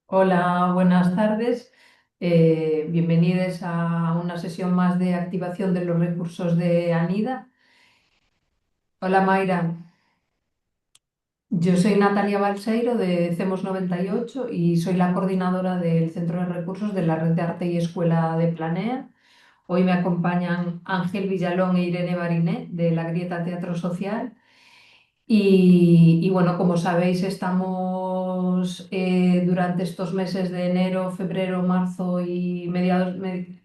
Hola, buenas tardes. Bienvenidos a una sesión más de activación de los recursos de ANIDA. Hola Mayra, yo soy Natalia Balseiro de CEMOS 98 y soy la coordinadora del Centro de Recursos de la Red de Arte y Escuela de Planea. Hoy me acompañan Ángel Villalón e Irene Bariné de la Grieta Teatro Social. Y bueno, como sabéis, estamos durante estos meses de enero, febrero, marzo y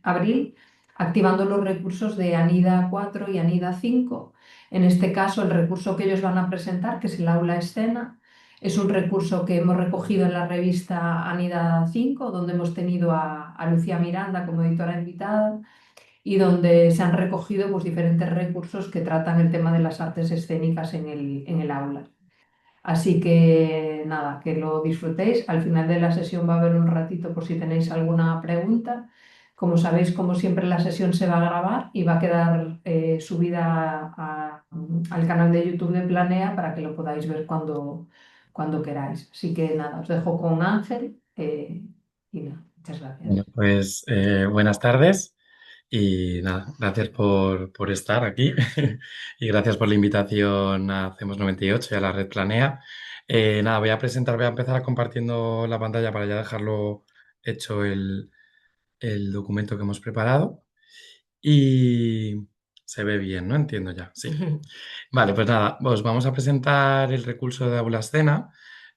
abril activando los recursos de ANIDA 4 y ANIDA 5. En este caso, el recurso que ellos van a presentar, que es el aula escena, es un recurso que hemos recogido en la revista ANIDA 5, donde hemos tenido a Lucía Miranda como editora invitada y donde se han recogido pues, diferentes recursos que tratan el tema de las artes escénicas en el aula. Así que nada, que lo disfrutéis. Al final de la sesión va a haber un ratito por si tenéis alguna pregunta. Como sabéis, como siempre, la sesión se va a grabar y va a quedar subida al canal de YouTube de Planea para que lo podáis ver cuando queráis. Así que nada, os dejo con Ángel y nada, muchas gracias. Bueno, pues buenas tardes y nada, gracias por estar aquí y gracias por la invitación a Hacemos 98 y a la Red Planea. Nada, voy a empezar compartiendo la pantalla para ya dejarlo hecho el documento que hemos preparado y se ve bien, ¿no? Entiendo ya, sí. Vale, pues nada, os vamos a presentar el recurso de Aula Escena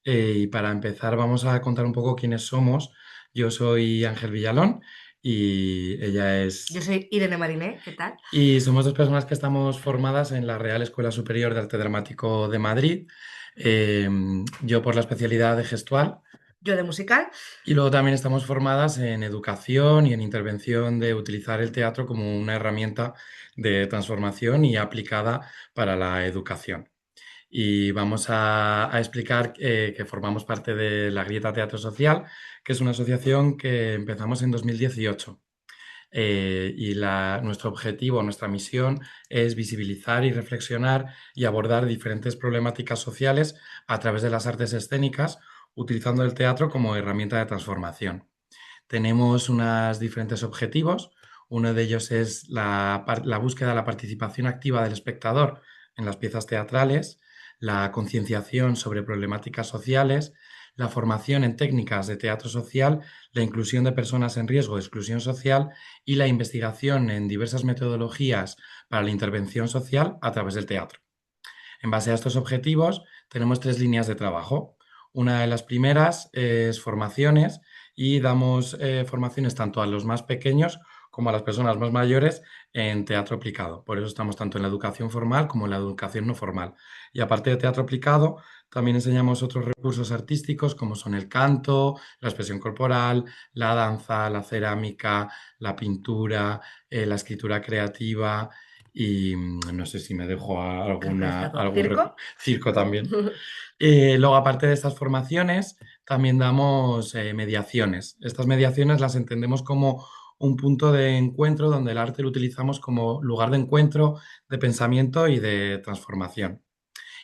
y para empezar vamos a contar un poco quiénes somos. Yo soy Ángel Villalón y ella Yo es... soy Irene Mariné, ¿qué tal? Y somos dos personas que estamos formadas en la Real Escuela Superior de Arte Dramático de Madrid. Eh, yo por la especialidad de gestual Yo de musical. y luego también estamos formadas en educación y en intervención de utilizar el teatro como una herramienta de transformación y aplicada para la educación. Y vamos a explicar que formamos parte de la Grieta Teatro Social, que es una asociación que empezamos en 2018. Nuestro objetivo, nuestra misión es visibilizar y reflexionar y abordar diferentes problemáticas sociales a través de las artes escénicas, utilizando el teatro como herramienta de transformación. Tenemos unos diferentes objetivos. Uno de ellos es la búsqueda de la participación activa del espectador en las piezas teatrales, la concienciación sobre problemáticas sociales, la formación en técnicas de teatro social, la inclusión de personas en riesgo de exclusión social y la investigación en diversas metodologías para la intervención social a través del teatro. En base a estos objetivos, tenemos tres líneas de trabajo. Una de las primeras es formaciones y damos formaciones tanto a los más pequeños como a las personas más mayores en teatro aplicado. Por eso estamos tanto en la educación formal como en la educación no formal. Y aparte de teatro aplicado, también enseñamos otros recursos artísticos como son el canto, la expresión corporal, la danza, la cerámica, la pintura, la escritura creativa y no sé si me dejo Creo que está todo. ¿Circo? circo también. Luego, aparte de estas formaciones, también damos mediaciones. Estas mediaciones las entendemos como un punto de encuentro donde el arte lo utilizamos como lugar de encuentro, de pensamiento y de transformación.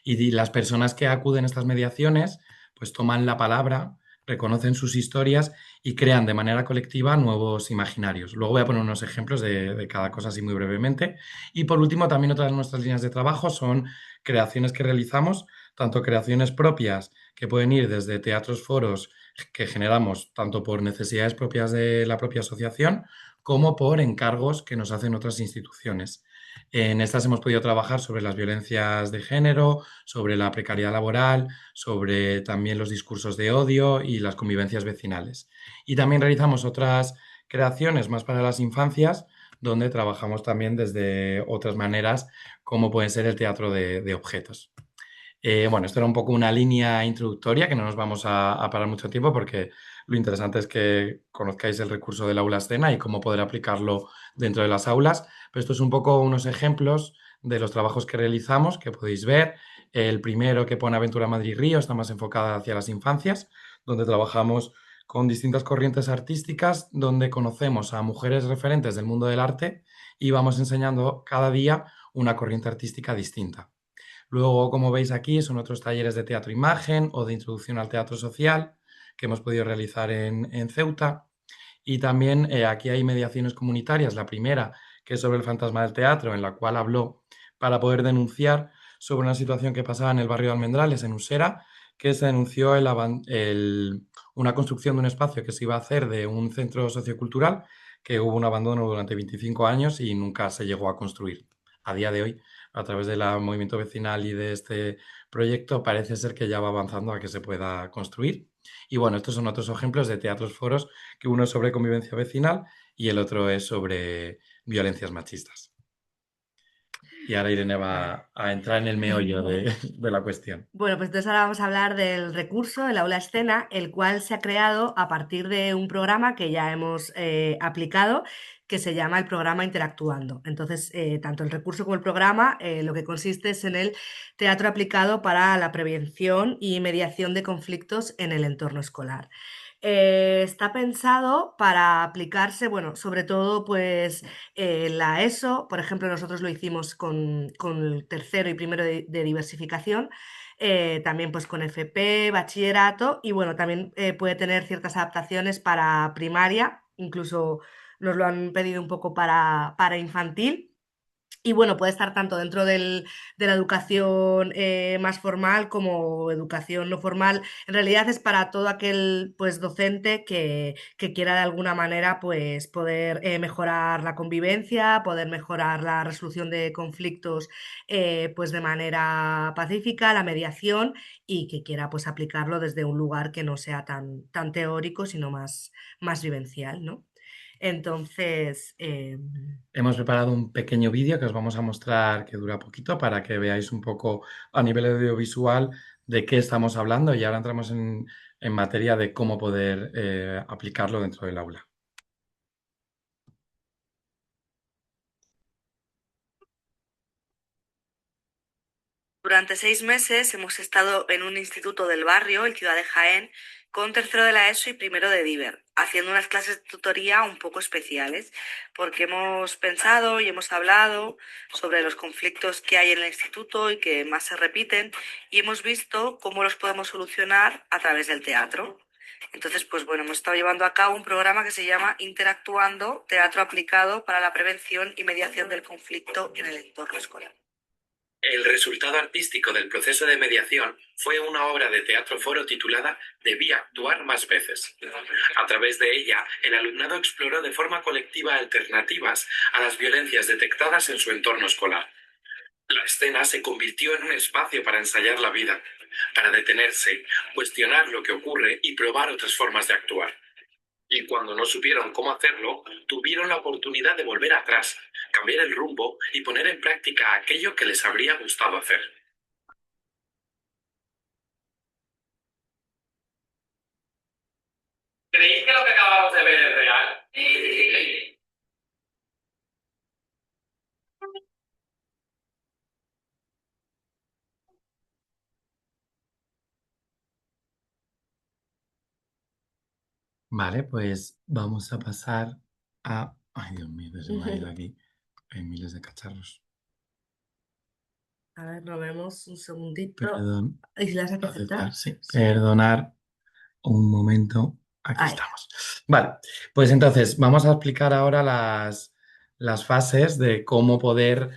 Y las personas que acuden a estas mediaciones, pues toman la palabra, reconocen sus historias y crean de manera colectiva nuevos imaginarios. Luego voy a poner unos ejemplos de cada cosa así muy brevemente. Y por último, también otras de nuestras líneas de trabajo son creaciones que realizamos, tanto creaciones propias que pueden ir desde teatros, foros que generamos tanto por necesidades propias de la propia asociación como por encargos que nos hacen otras instituciones. En estas hemos podido trabajar sobre las violencias de género, sobre la precariedad laboral, sobre también los discursos de odio y las convivencias vecinales. Y también realizamos otras creaciones más para las infancias, donde trabajamos también desde otras maneras, como puede ser el teatro de objetos. Bueno, esto era un poco una línea introductoria que no nos vamos a parar mucho tiempo porque lo interesante es que conozcáis el recurso del aula escena y cómo poder aplicarlo dentro de las aulas. Pero esto es un poco unos ejemplos de los trabajos que realizamos que podéis ver. El primero que pone Aventura Madrid Río está más enfocada hacia las infancias, donde trabajamos con distintas corrientes artísticas, donde conocemos a mujeres referentes del mundo del arte y vamos enseñando cada día una corriente artística distinta. Luego, como veis aquí, son otros talleres de teatro imagen o de introducción al teatro social, que hemos podido realizar en Ceuta. Y también aquí hay mediaciones comunitarias. La primera, que es sobre el fantasma del teatro, en la cual habló para poder denunciar sobre una situación que pasaba en el barrio de Almendrales, en Usera, que se denunció una construcción de un espacio que se iba a hacer de un centro sociocultural, que hubo un abandono durante 25 años y nunca se llegó a construir. A día de hoy, a través del movimiento vecinal y de este proyecto, parece ser que ya va avanzando a que se pueda construir. Y bueno, estos son otros ejemplos de teatros foros, que uno es sobre convivencia vecinal y el otro es sobre violencias machistas. Y ahora Irene va a entrar en el meollo de la cuestión. Bueno, pues entonces ahora vamos a hablar del recurso, el aula escena, el cual se ha creado a partir de un programa que ya hemos aplicado, que se llama el programa Interactuando. Entonces, tanto el recurso como el programa, lo que consiste es en el teatro aplicado para la prevención y mediación de conflictos en el entorno escolar. Está pensado para aplicarse, bueno, sobre todo pues la ESO, por ejemplo, nosotros lo hicimos con el tercero y primero de diversificación, también pues con FP, bachillerato y bueno, también puede tener ciertas adaptaciones para primaria, incluso nos lo han pedido un poco para infantil. Y bueno, puede estar tanto dentro de la educación más formal como educación no formal. En realidad es para todo aquel pues, docente que quiera de alguna manera pues, poder mejorar la convivencia, poder mejorar la resolución de conflictos pues, de manera pacífica, la mediación y que quiera pues, aplicarlo desde un lugar que no sea tan teórico, sino más vivencial, ¿no? Entonces, Hemos preparado un pequeño vídeo que os vamos a mostrar, que dura poquito, para que veáis un poco a nivel audiovisual de qué estamos hablando, y ahora entramos en materia de cómo poder aplicarlo dentro del aula. durante 6 meses hemos estado en un instituto del barrio, el Ciudad de Jaén, con tercero de la ESO y primero de Diver, haciendo unas clases de tutoría un poco especiales, porque hemos pensado y hemos hablado sobre los conflictos que hay en el instituto y que más se repiten, y hemos visto cómo los podemos solucionar a través del teatro. Entonces, pues bueno, hemos estado llevando a cabo un programa que se llama Interactuando, Teatro Aplicado para la Prevención y Mediación del Conflicto en el Entorno Escolar. El resultado artístico del proceso de mediación fue una obra de teatro foro titulada Debí actuar más veces. A través de ella, el alumnado exploró de forma colectiva alternativas a las violencias detectadas en su entorno escolar. La escena se convirtió en un espacio para ensayar la vida, para detenerse, cuestionar lo que ocurre y probar otras formas de actuar. Y cuando no supieron cómo hacerlo, tuvieron la oportunidad de volver atrás, cambiar el rumbo y poner en práctica aquello que les habría gustado hacer. ¿Creéis que lo que acabamos de ver es real? Sí. Vale, pues vamos a pasar a... Ay, Dios mío, que se me ha ido aquí. Hay miles de cacharros. A ver, lo vemos un segundito. Perdón. ¿Y si las has que aceptar? Sí, perdonar un momento. Aquí estamos. Vale, pues entonces vamos a explicar ahora las fases de cómo poder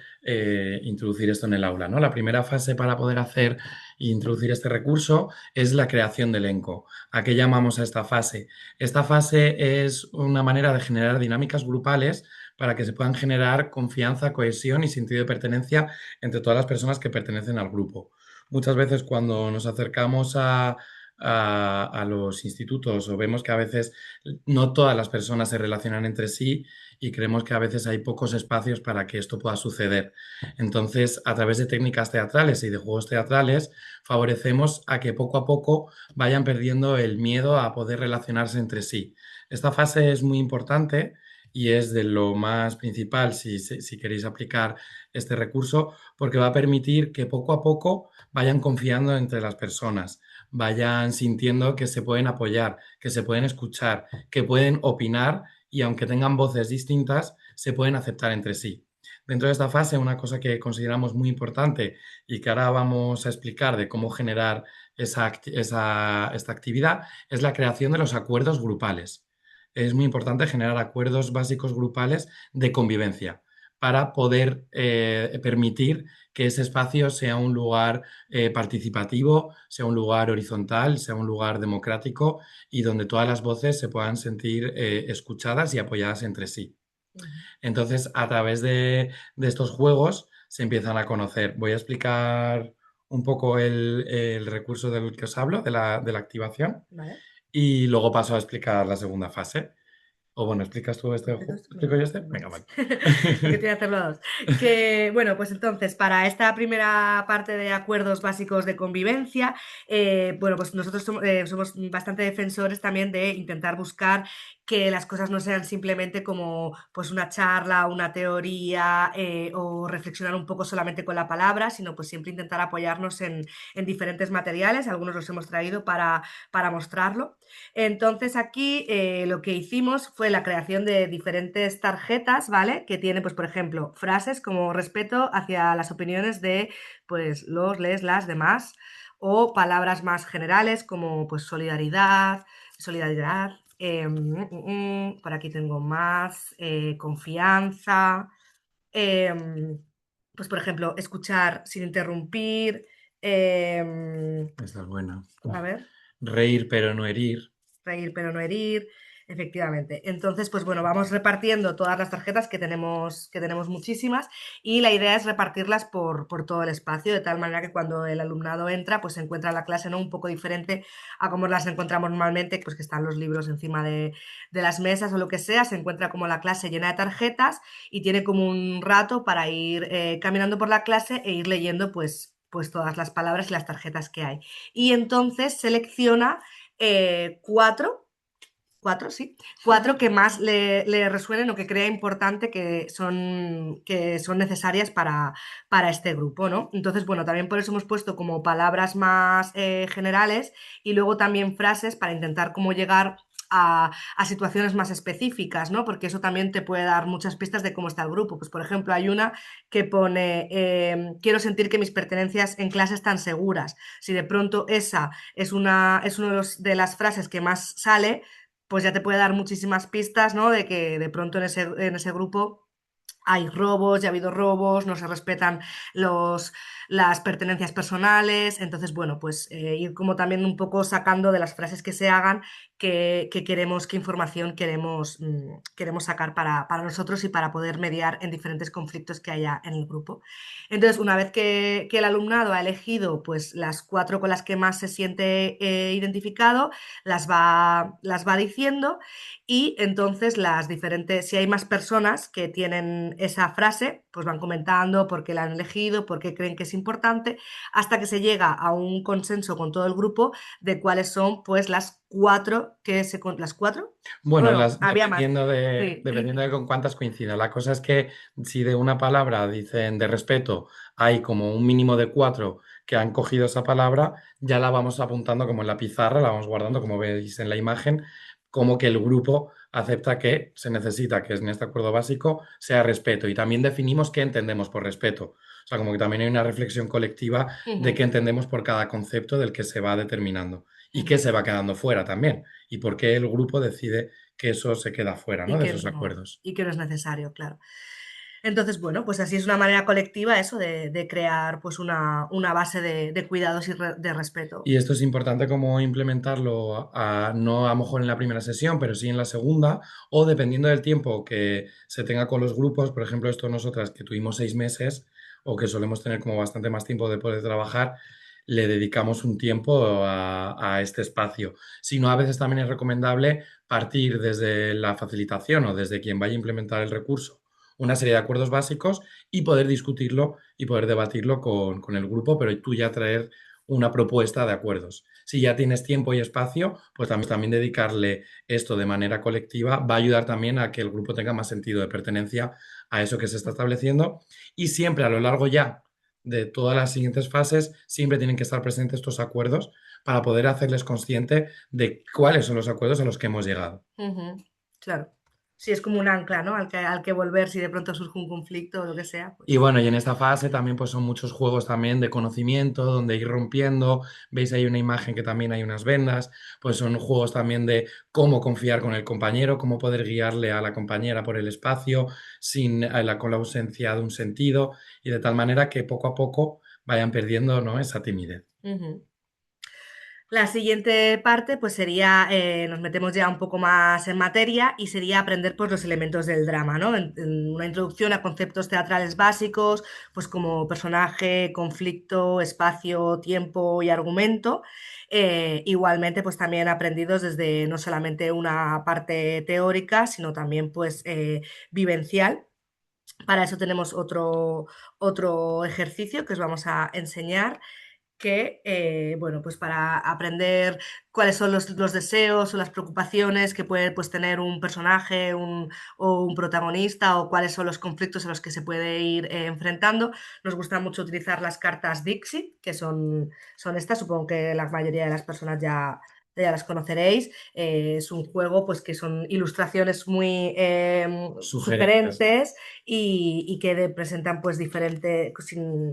introducir esto en el aula, ¿no? La primera fase para poder hacer e introducir este recurso es la creación de elenco. ¿A qué llamamos a esta fase? Esta fase es una manera de generar dinámicas grupales para que se puedan generar confianza, cohesión y sentido de pertenencia entre todas las personas que pertenecen al grupo. Muchas veces cuando nos acercamos a los institutos o vemos que a veces no todas las personas se relacionan entre sí y creemos que a veces hay pocos espacios para que esto pueda suceder. Entonces, a través de técnicas teatrales y de juegos teatrales, favorecemos a que poco a poco vayan perdiendo el miedo a poder relacionarse entre sí. Esta fase es muy importante y es de lo más principal si queréis aplicar este recurso, porque va a permitir que poco a poco vayan confiando entre las personas, vayan sintiendo que se pueden apoyar, que se pueden escuchar, que pueden opinar y aunque tengan voces distintas, se pueden aceptar entre sí. Dentro de esta fase, una cosa que consideramos muy importante y que ahora vamos a explicar de cómo generar esta actividad es la creación de los acuerdos grupales. Es muy importante generar acuerdos básicos grupales de convivencia para poder permitir que ese espacio sea un lugar participativo, sea un lugar horizontal, sea un lugar democrático y donde todas las voces se puedan sentir escuchadas y apoyadas entre sí. Entonces, a través de estos juegos se empiezan a conocer. Voy a explicar un poco el recurso del que os hablo, de la activación, ¿Vale? y luego paso a explicar la segunda fase. O bueno, ¿explicas tú este? Entonces, ¿Explico yo este? vale. Venga, vale. Porque te voy a hacerlo a dos. Que, bueno, pues entonces, para esta primera parte de acuerdos básicos de convivencia, bueno, pues nosotros somos bastante defensores también de intentar buscar que las cosas no sean simplemente como pues una charla, una teoría o reflexionar un poco solamente con la palabra, sino pues siempre intentar apoyarnos en diferentes materiales. Algunos los hemos traído para mostrarlo. Entonces aquí lo que hicimos fue la creación de diferentes tarjetas, ¿vale? Que tiene, pues, por ejemplo, frases como respeto hacia las opiniones de, pues, los, les, las demás, o palabras más generales como, pues, solidaridad, por aquí tengo más, confianza, em, pues, por ejemplo, escuchar sin interrumpir, Esta es buena. a ver. Reír pero no herir. Reír pero no herir, efectivamente. Entonces, pues bueno, vamos repartiendo todas las tarjetas que tenemos muchísimas, y la idea es repartirlas por todo el espacio, de tal manera que cuando el alumnado entra, pues se encuentra la clase, ¿no?, un poco diferente a como las encontramos normalmente, pues que están los libros encima de las mesas o lo que sea. Se encuentra como la clase llena de tarjetas y tiene como un rato para ir caminando por la clase e ir leyendo pues todas las palabras y las tarjetas que hay. Y entonces selecciona cuatro, sí, cuatro que más le resuenen o que crea importante que son necesarias para este grupo, ¿no? Entonces, bueno, también por eso hemos puesto como palabras más generales y luego también frases para intentar como llegar a situaciones más específicas, ¿no? Porque eso también te puede dar muchas pistas de cómo está el grupo. Pues, por ejemplo, hay una que pone, quiero sentir que mis pertenencias en clase están seguras. Si de pronto esa es una de las frases que más sale, pues ya te puede dar muchísimas pistas, ¿no? De que de pronto en ese grupo hay robos, ya ha habido robos, no se respetan los, las pertenencias personales. Entonces, bueno, pues ir como también un poco sacando de las frases que se hagan que queremos, qué información queremos sacar para nosotros y para poder mediar en diferentes conflictos que haya en el grupo. Entonces, una vez que el alumnado ha elegido pues las cuatro con las que más se siente identificado, las va diciendo, y entonces las diferentes, si hay más personas que tienen esa frase, pues van comentando por qué la han elegido, por qué creen que es importante, hasta que se llega a un consenso con todo el grupo de cuáles son pues las cuatro ¿Las cuatro? Bueno, Bueno, había más. Sí. dependiendo de con cuántas coincida. La cosa es que si de una palabra dicen de respeto, hay como un mínimo de 4 que han cogido esa palabra, ya la vamos apuntando como en la pizarra, la vamos guardando, como veis en la imagen, como que el grupo acepta que se necesita, que en este acuerdo básico, sea respeto. Y también definimos qué entendemos por respeto. O sea, como que también hay una reflexión colectiva de qué entendemos por cada concepto del que se va determinando y qué se va quedando fuera también y por qué el grupo decide que eso se queda fuera, ¿no? De esos acuerdos. Y que no es necesario, claro. Entonces, bueno, pues así es una manera colectiva eso de crear pues una base de cuidados y de respeto. Y esto es importante como implementarlo no a lo mejor en la primera sesión, pero sí en la segunda, o dependiendo del tiempo que se tenga con los grupos. Por ejemplo, esto nosotras que tuvimos 6 meses o que solemos tener como bastante más tiempo de poder trabajar, le dedicamos un tiempo a este espacio. Si no, a veces también es recomendable partir desde la facilitación o desde quien vaya a implementar el recurso una serie de acuerdos básicos y poder discutirlo y poder debatirlo con el grupo, pero tú ya traer una propuesta de acuerdos. Si ya tienes tiempo y espacio, pues también dedicarle esto de manera colectiva va a ayudar también a que el grupo tenga más sentido de pertenencia a eso que se está estableciendo, y siempre a lo largo ya de todas las siguientes fases siempre tienen que estar presentes estos acuerdos para poder hacerles consciente de cuáles son los acuerdos a los que hemos llegado. Claro. sí, es como un ancla, ¿no? Al que volver si de pronto surge un conflicto o lo que sea, Y pues. bueno, y en esta fase también pues son muchos juegos también de conocimiento, donde ir rompiendo, veis ahí una imagen que también hay unas vendas, pues son juegos también de cómo confiar con el compañero, cómo poder guiarle a la compañera por el espacio sin, con la ausencia de un sentido y de tal manera que poco a poco vayan perdiendo, ¿no? esa timidez. Ujú. La siguiente parte pues sería, nos metemos ya un poco más en materia y sería aprender pues los elementos del drama, ¿no? En una introducción a conceptos teatrales básicos, pues como personaje, conflicto, espacio, tiempo y argumento. Igualmente pues también aprendidos desde no solamente una parte teórica, sino también pues vivencial. Para eso tenemos otro ejercicio que os vamos a enseñar que, bueno, pues para aprender cuáles son los deseos o las preocupaciones que puede pues, tener un personaje o un protagonista o cuáles son los conflictos a los que se puede ir enfrentando. Nos gusta mucho utilizar las cartas Dixit, que son estas, supongo que la mayoría de las personas ya las conoceréis. Es un juego pues, que son ilustraciones muy Sugerentes. sugerentes y que presentan pues diferentes,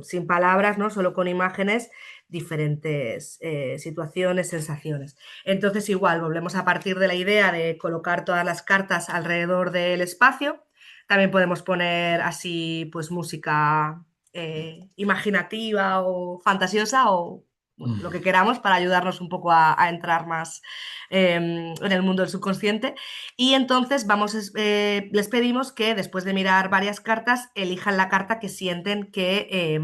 sin palabras, ¿no? Solo con imágenes diferentes situaciones, sensaciones. Entonces, igual, volvemos a partir de la idea de colocar todas las cartas alrededor del espacio. También podemos poner así, pues, música imaginativa o fantasiosa o bueno, lo que queramos para ayudarnos un poco a entrar más en el mundo del subconsciente. Y entonces les pedimos que después de mirar varias cartas elijan la carta que sienten que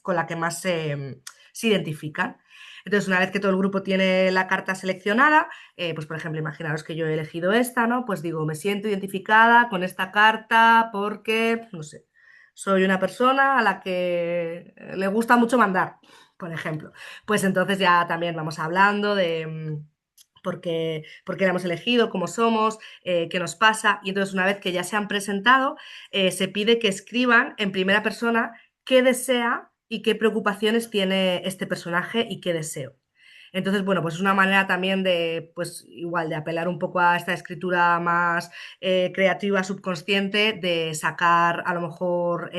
con la que más se identifican. Entonces, una vez que todo el grupo tiene la carta seleccionada, pues por ejemplo, imaginaros que yo he elegido esta, ¿no? Pues digo, me siento identificada con esta carta porque, no sé, soy una persona a la que le gusta mucho mandar, por ejemplo. Pues entonces ya también vamos hablando de por qué la hemos elegido, cómo somos, qué nos pasa. Y entonces una vez que ya se han presentado, se pide que escriban en primera persona qué desea y qué preocupaciones tiene este personaje y qué deseo. Entonces, bueno, pues es una manera también de, pues igual, de apelar un poco a esta escritura más creativa, subconsciente, de sacar a lo mejor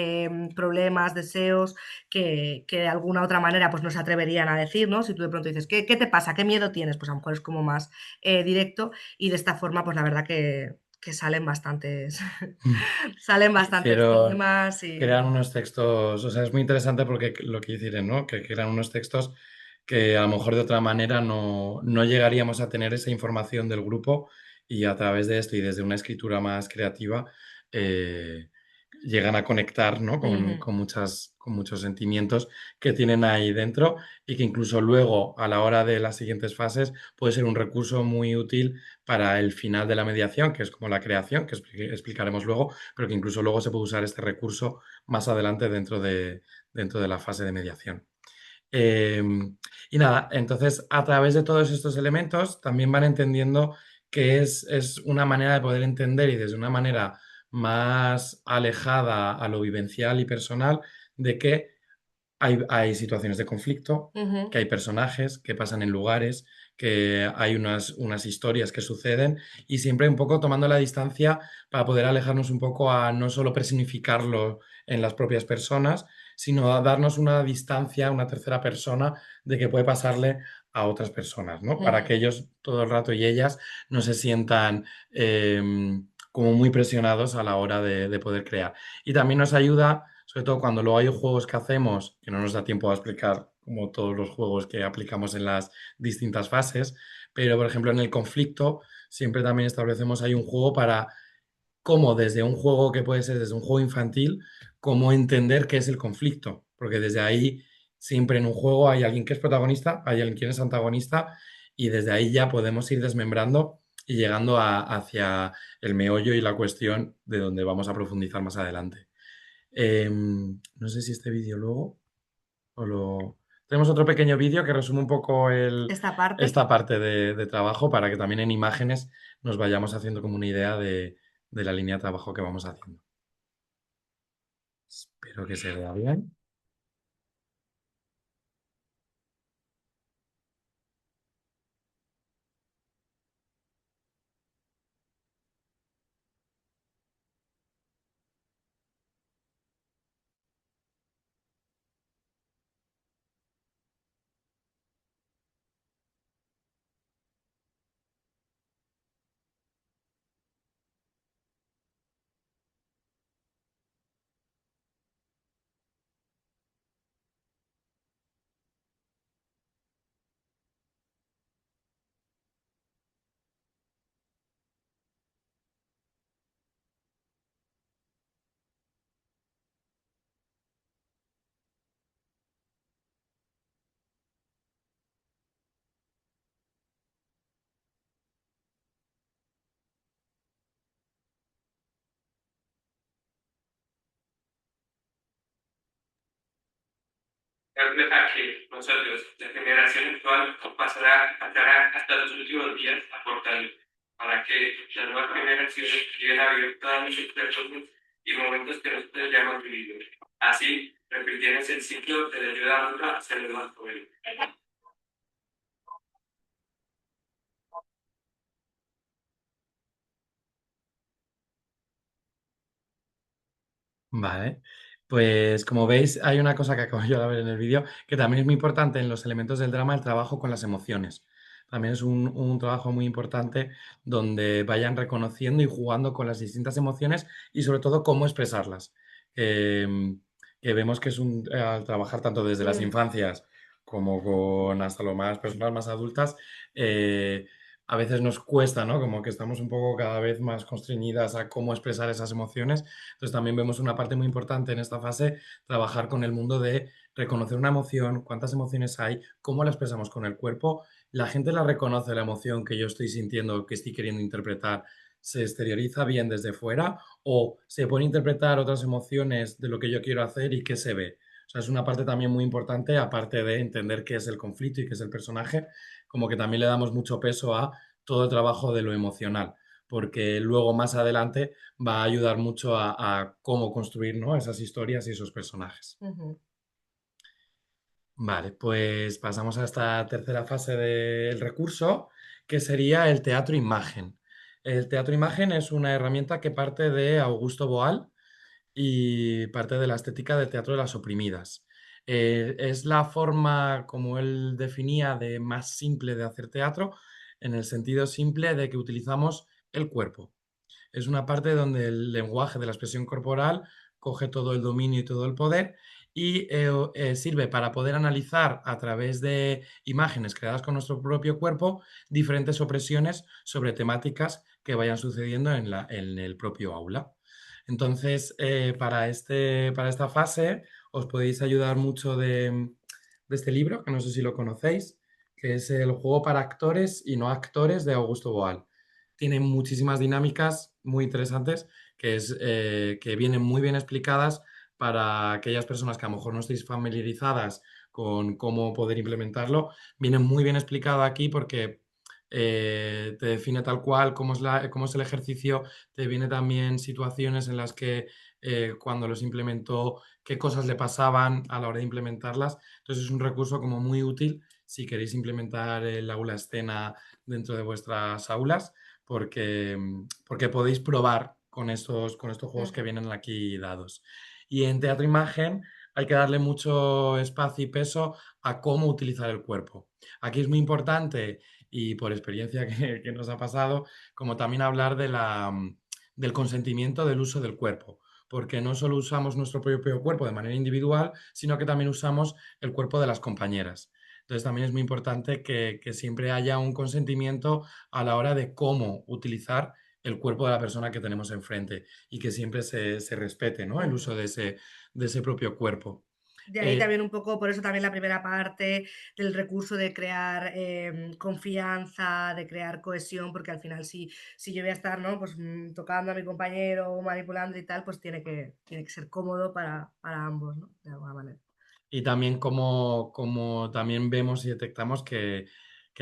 problemas, deseos que de alguna otra manera pues no se atreverían a decir, ¿no? Si tú de pronto dices, ¿qué te pasa? ¿Qué miedo tienes? Pues a lo mejor es como más directo y de esta forma pues la verdad que salen bastantes, salen bastantes Hicieron, temas y... crean unos textos, o sea, es muy interesante porque lo que hicieron, ¿no? Que crean unos textos que a lo mejor de otra manera no llegaríamos a tener esa información del grupo y a través de esto y desde una escritura más creativa eh, llegan a conectar, ¿no? Ujú, Con muchos sentimientos que tienen ahí dentro y que incluso luego a la hora de las siguientes fases puede ser un recurso muy útil para el final de la mediación, que es como la creación, que explicaremos luego, pero que incluso luego se puede usar este recurso más adelante dentro de la fase de mediación. Eh, y nada, entonces a través de todos estos elementos también van entendiendo que es una manera de poder entender y desde una manera más alejada a lo vivencial y personal de que hay situaciones de conflicto, ujú, que hay personajes que pasan en lugares, que hay unas historias que suceden y siempre un poco tomando la distancia para poder alejarnos un poco a no solo personificarlo en las propias personas, sino a darnos una distancia, una tercera persona de que puede pasarle a otras personas, ¿no? Para ujú. que ellos todo el rato y ellas no se sientan como muy presionados a la hora de poder crear. Y también nos ayuda sobre todo cuando luego hay juegos que hacemos, que no nos da tiempo a explicar como todos los juegos que aplicamos en las distintas fases, pero por ejemplo en el conflicto siempre también establecemos ahí un juego para cómo desde un juego que puede ser desde un juego infantil, cómo entender qué es el conflicto, porque desde ahí siempre en un juego hay alguien que es protagonista, hay alguien que es antagonista y desde ahí ya podemos ir desmembrando y llegando hacia el meollo y la cuestión de donde vamos a profundizar más adelante. No sé si este vídeo luego o lo... Tenemos otro pequeño vídeo que resume un poco Esta parte. esta parte de trabajo para que también en imágenes nos vayamos haciendo como una idea de la línea de trabajo que vamos haciendo. Espero que se vea bien. a que nosotros, la generación actual, pasará hasta los últimos días aportando para que las nuevas generaciones lleven a vivir todas nuestras personas y momentos que nosotros ya hemos vivido. Así, repitiendo el ciclo de la ayuda mutua hacia los más jóvenes. Vale, pues como veis hay una cosa que acabo yo de ver en el vídeo que también es muy importante en los elementos del drama, el trabajo con las emociones. También es un trabajo muy importante donde vayan reconociendo y jugando con las distintas emociones y sobre todo cómo expresarlas. Que vemos que es al trabajar tanto desde las infancias como con hasta lo más personas más adultas, a veces nos cuesta, ¿no? Como que estamos un poco cada vez más constreñidas a cómo expresar esas emociones. Entonces también vemos una parte muy importante en esta fase, trabajar con el mundo de reconocer una emoción, cuántas emociones hay, cómo la expresamos con el cuerpo. La gente la reconoce, la emoción que yo estoy sintiendo, que estoy queriendo interpretar, se exterioriza bien desde fuera o se puede interpretar otras emociones de lo que yo quiero hacer y qué se ve. O sea, es una parte también muy importante, aparte de entender qué es el conflicto y qué es el personaje, como que también le damos mucho peso a todo el trabajo de lo emocional, porque luego más adelante va a ayudar mucho a cómo construir, ¿no? Esas historias y esos personajes. Vale, pues pasamos a esta tercera fase del recurso, que sería el teatro imagen. El teatro imagen es una herramienta que parte de Augusto Boal y parte de la estética del teatro de las oprimidas. Es la forma, como él definía, de más simple de hacer teatro, en el sentido simple de que utilizamos el cuerpo. Es una parte donde el lenguaje de la expresión corporal coge todo el dominio y todo el poder y sirve para poder analizar a través de imágenes creadas con nuestro propio cuerpo diferentes opresiones sobre temáticas que vayan sucediendo en el propio aula. Entonces, para esta fase os podéis ayudar mucho de este libro, que no sé si lo conocéis, que es El juego para actores y no actores de Augusto Boal. Tiene muchísimas dinámicas muy interesantes que vienen muy bien explicadas para aquellas personas que a lo mejor no estéis familiarizadas con cómo poder implementarlo. Viene muy bien explicado aquí porque te define tal cual cómo es el ejercicio, te viene también situaciones en las que cuando los implementó, qué cosas le pasaban a la hora de implementarlas. Entonces es un recurso como muy útil si queréis implementar el aula escena dentro de vuestras aulas porque podéis probar con estos juegos que vienen aquí dados. Y en teatro imagen hay que darle mucho espacio y peso a cómo utilizar el cuerpo. Aquí es muy importante, y por experiencia que nos ha pasado, como también hablar del consentimiento del uso del cuerpo, porque no solo usamos nuestro propio cuerpo de manera individual, sino que también usamos el cuerpo de las compañeras. Entonces también es muy importante que siempre haya un consentimiento a la hora de cómo utilizar el cuerpo de la persona que tenemos enfrente y que siempre se respete, ¿no? El uso de ese propio cuerpo. De ahí también un poco, por eso también la primera parte del recurso de crear confianza, de crear cohesión, porque al final si yo voy a estar, ¿no? Pues tocando a mi compañero, manipulando y tal, pues tiene que ser cómodo para ambos, ¿no? De alguna manera. Y también como también vemos y detectamos que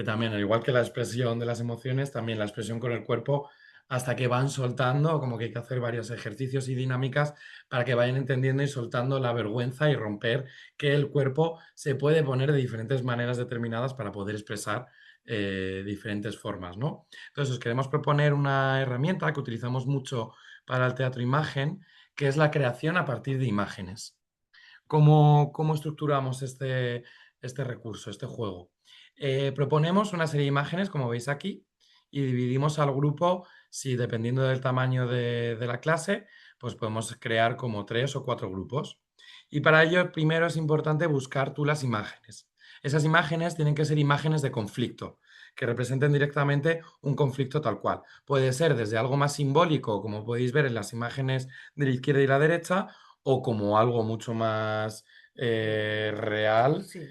también, al igual que la expresión de las emociones, también la expresión con el cuerpo, hasta que van soltando, como que hay que hacer varios ejercicios y dinámicas para que vayan entendiendo y soltando la vergüenza y romper que el cuerpo se puede poner de diferentes maneras determinadas para poder expresar diferentes formas, ¿no? Entonces, os queremos proponer una herramienta que utilizamos mucho para el teatro imagen, que es la creación a partir de imágenes. ¿Cómo estructuramos este recurso, este juego? Proponemos una serie de imágenes, como veis aquí, y dividimos al grupo, si dependiendo del tamaño de la clase, pues podemos crear como 3 o 4 grupos. Y para ello, primero es importante buscar tú las imágenes. Esas imágenes tienen que ser imágenes de conflicto, que representen directamente un conflicto tal cual. Puede ser desde algo más simbólico, como podéis ver en las imágenes de la izquierda y la derecha, o como algo mucho más real, Sí.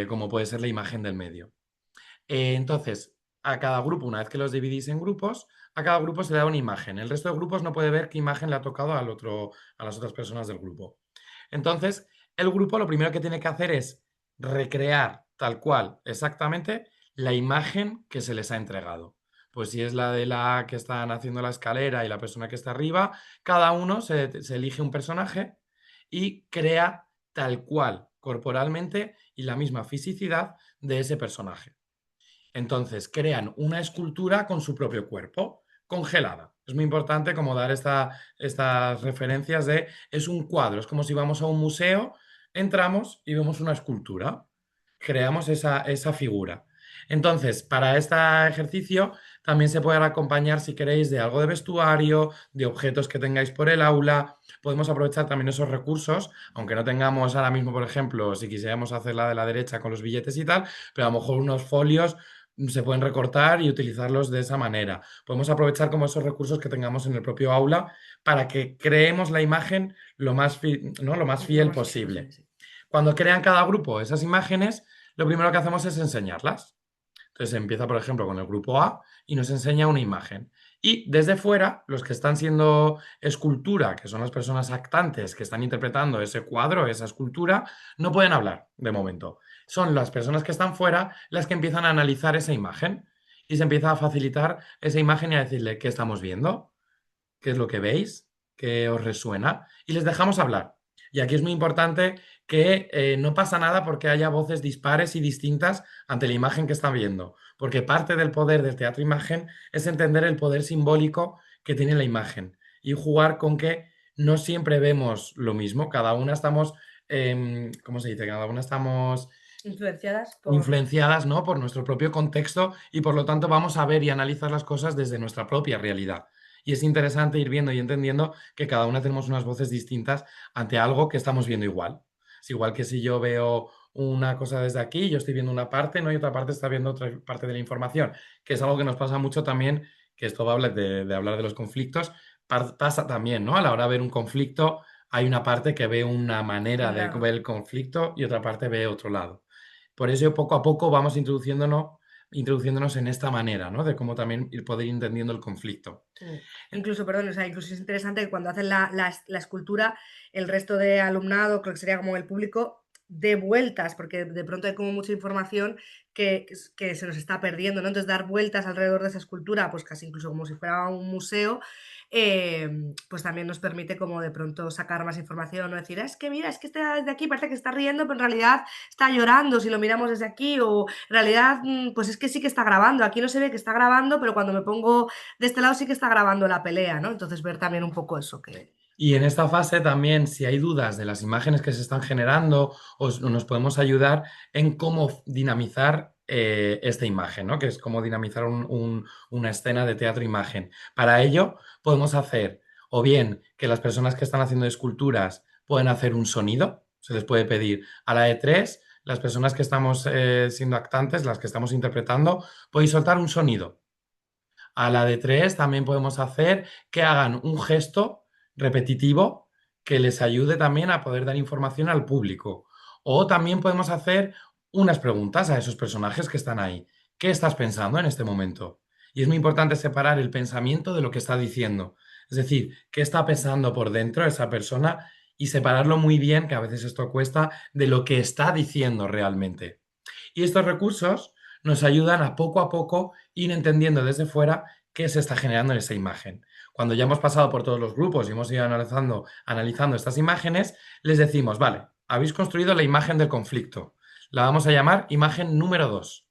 como puede ser la imagen del medio. Entonces, a cada grupo, una vez que los dividís en grupos, a cada grupo se le da una imagen. El resto de grupos no puede ver qué imagen le ha tocado a las otras personas del grupo. Entonces, el grupo lo primero que tiene que hacer es recrear tal cual, exactamente, la imagen que se les ha entregado. Pues si es la de la que están haciendo la escalera y la persona que está arriba, cada uno se elige un personaje y crea tal cual, corporalmente y la misma fisicidad de ese personaje. Entonces, crean una escultura con su propio cuerpo, congelada. Es muy importante como dar estas referencias de, es un cuadro, es como si vamos a un museo, entramos y vemos una escultura, creamos esa figura. Entonces, para este ejercicio también se puede acompañar, si queréis, de algo de vestuario, de objetos que tengáis por el aula. Podemos aprovechar también esos recursos, aunque no tengamos ahora mismo, por ejemplo, si quisiéramos hacer la de la derecha con los billetes y tal, pero a lo mejor unos folios se pueden recortar y utilizarlos de esa manera. Podemos aprovechar como esos recursos que tengamos en el propio aula para que creemos la imagen lo más, ¿no? lo más fiel posible. Sí. Cuando crean cada grupo esas imágenes, lo primero que hacemos es enseñarlas. Entonces empieza, por ejemplo, con el grupo A y nos enseña una imagen. Y desde fuera, los que están siendo escultura, que son las personas actantes que están interpretando ese cuadro, esa escultura, no pueden hablar de momento. Son las personas que están fuera las que empiezan a analizar esa imagen y se empieza a facilitar esa imagen y a decirle qué estamos viendo, qué es lo que veis, qué os resuena y les dejamos hablar. Y aquí es muy importante que no pasa nada porque haya voces dispares y distintas ante la imagen que están viendo, porque parte del poder del teatro-imagen es entender el poder simbólico que tiene la imagen y jugar con que no siempre vemos lo mismo, cada una estamos, ¿cómo se dice? Cada una estamos influenciadas, ¿no? Por nuestro propio contexto y por lo tanto vamos a ver y analizar las cosas desde nuestra propia realidad. Y es interesante ir viendo y entendiendo que cada una tenemos unas voces distintas ante algo que estamos viendo igual. Es igual que si yo veo una cosa desde aquí, yo estoy viendo una parte, ¿no? Y otra parte está viendo otra parte de la información, que es algo que nos pasa mucho también, que esto va a hablar de hablar de los conflictos, pasa también, ¿no? A la hora de ver un conflicto, hay una parte que ve una manera de ver el conflicto y otra parte ve otro lado. Por eso poco a poco vamos introduciéndonos en esta manera, ¿no? De cómo también poder ir entendiendo el conflicto. Incluso, perdón, o sea, incluso es interesante que cuando hacen la escultura, el resto de alumnado, creo que sería como el público, dé vueltas, porque de pronto hay como mucha información que se nos está perdiendo, ¿no? Entonces, dar vueltas alrededor de esa escultura, pues casi incluso como si fuera un museo, pues también nos permite como de pronto sacar más información, ¿no? Decir, es que mira, es que este de aquí parece que está riendo, pero en realidad está llorando si lo miramos desde aquí, o en realidad, pues es que sí que está grabando, aquí no se ve que está grabando, pero cuando me pongo de este lado sí que está grabando la pelea, ¿no? Entonces ver también un poco eso que... Y en esta fase también, si hay dudas de las imágenes que se están generando, nos podemos ayudar en cómo dinamizar esta imagen, ¿no? Que es cómo dinamizar una escena de teatro-imagen. Para ello, podemos hacer, o bien que las personas que están haciendo esculturas pueden hacer un sonido, se les puede pedir a la de tres, las personas que estamos siendo actantes, las que estamos interpretando, podéis soltar un sonido. A la de tres también podemos hacer que hagan un gesto repetitivo que les ayude también a poder dar información al público. O también podemos hacer unas preguntas a esos personajes que están ahí. ¿Qué estás pensando en este momento? Y es muy importante separar el pensamiento de lo que está diciendo. Es decir, qué está pensando por dentro esa persona y separarlo muy bien, que a veces esto cuesta, de lo que está diciendo realmente. Y estos recursos nos ayudan a poco ir entendiendo desde fuera qué se está generando en esa imagen. Cuando ya hemos pasado por todos los grupos y hemos ido analizando estas imágenes, les decimos, vale, habéis construido la imagen del conflicto. La vamos a llamar imagen número 2.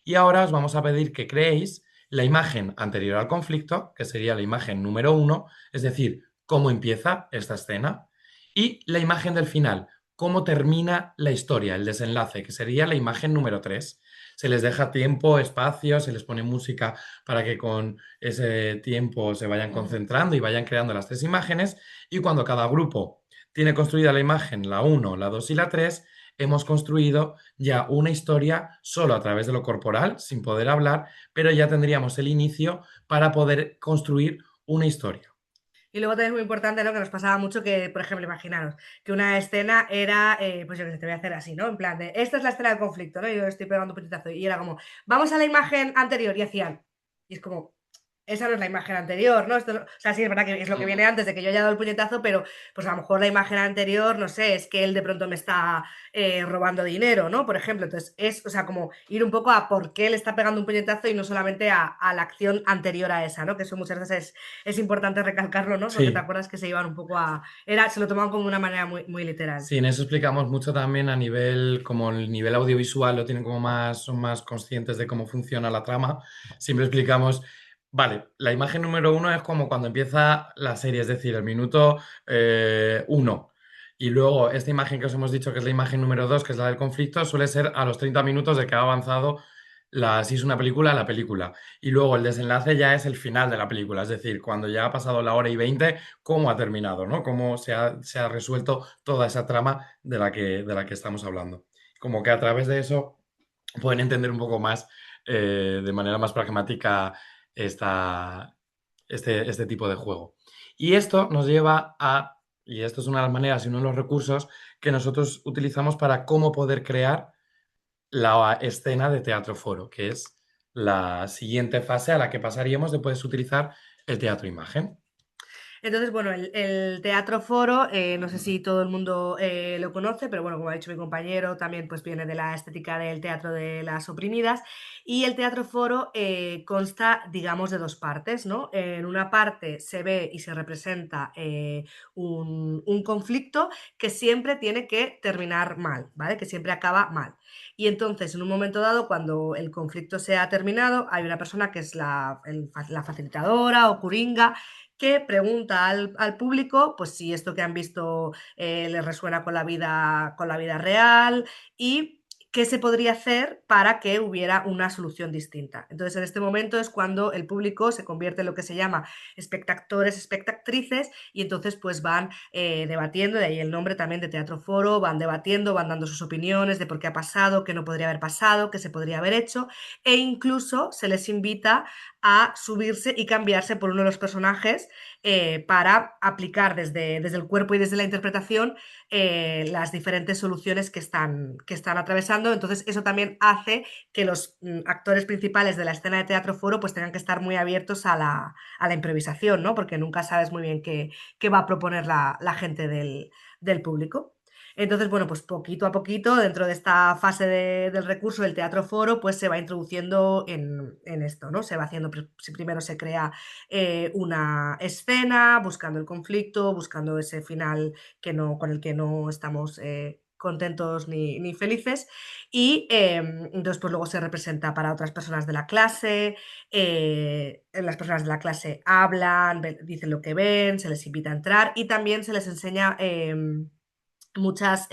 Y ahora os vamos a pedir que creéis la imagen anterior al conflicto, que sería la imagen número 1, es decir, cómo empieza esta escena, y la imagen del final, cómo termina la historia, el desenlace, que sería la imagen número 3. Se les deja tiempo, espacio, se les pone música para que con ese tiempo se vayan concentrando y vayan creando las tres imágenes. Y cuando cada grupo tiene construida la imagen, la 1, la 2 y la 3, hemos construido ya una historia solo a través de lo corporal, sin poder hablar, pero ya tendríamos el inicio para poder construir una historia. Y luego también es muy importante, ¿no? Que nos pasaba mucho que, por ejemplo, imaginaros que una escena era, pues yo que sé, te voy a hacer así, ¿no? En plan de, esta es la escena del conflicto, ¿no? Y yo estoy pegando un puñetazo y era como, vamos a la imagen anterior y hacían, y es como, esa no es la imagen anterior, ¿no? Esto, o sea, sí, es verdad que es lo que viene antes de que yo haya dado el puñetazo, pero pues a lo mejor la imagen anterior, no sé, es que él de pronto me está robando dinero, ¿no? Por ejemplo, entonces es, o sea, como ir un poco a por qué le está pegando un puñetazo y no solamente a la acción anterior a esa, ¿no? Que eso muchas veces es importante recalcarlo, ¿no? Porque te Sí. acuerdas que se iban un poco se lo tomaban como una manera muy, muy literal. Sí, en eso explicamos mucho también a nivel, como el nivel audiovisual lo tienen como más, son más conscientes de cómo funciona la trama. Siempre explicamos, vale, la imagen número uno es como cuando empieza la serie, es decir, el minuto uno. Y luego esta imagen que os hemos dicho que es la imagen número dos, que es la del conflicto, suele ser a los 30 minutos de que ha avanzado si es una película, la película. Y luego el desenlace ya es el final de la película, es decir, cuando ya ha pasado la hora y 20, cómo ha terminado, ¿no? Cómo se ha resuelto toda esa trama de la que estamos hablando. Como que a través de eso pueden entender un poco más, de manera más pragmática, este tipo de juego. Y esto nos lleva y esto es una de las maneras y uno de los recursos que nosotros utilizamos para cómo poder crear la escena de teatro foro, que es la siguiente fase a la que pasaríamos de poder utilizar el teatro imagen. Entonces, bueno, el teatro foro, no sé si todo el mundo lo conoce, pero bueno, como ha dicho mi compañero, también pues viene de la estética del teatro de las oprimidas. Y el teatro foro consta, digamos, de dos partes, ¿no? En una parte se ve y se representa un conflicto que siempre tiene que terminar mal, ¿vale? Que siempre acaba mal. Y entonces, en un momento dado, cuando el conflicto se ha terminado, hay una persona que es la facilitadora o curinga que pregunta al público pues, si esto que han visto les resuena con la vida real y qué se podría hacer para que hubiera una solución distinta. Entonces, en este momento es cuando el público se convierte en lo que se llama espectadores, espectatrices, y entonces pues van debatiendo, de ahí el nombre también de teatro foro, van debatiendo, van dando sus opiniones de por qué ha pasado, qué no podría haber pasado, qué se podría haber hecho, e incluso se les invita a subirse y cambiarse por uno de los personajes para aplicar desde el cuerpo y desde la interpretación las diferentes soluciones que están atravesando. Entonces eso también hace que los actores principales de la escena de teatro foro pues tengan que estar muy abiertos a la improvisación, ¿no? Porque nunca sabes muy bien qué va a proponer la gente del público. Entonces, bueno, pues poquito a poquito, dentro de esta fase del recurso del teatro foro, pues se va introduciendo en esto, ¿no? Se va haciendo, primero se crea una escena, buscando el conflicto, buscando ese final con el que no estamos contentos ni felices, y entonces pues luego se representa para otras personas de la clase, las personas de la clase hablan, dicen lo que ven, se les invita a entrar y también se les enseña muchas,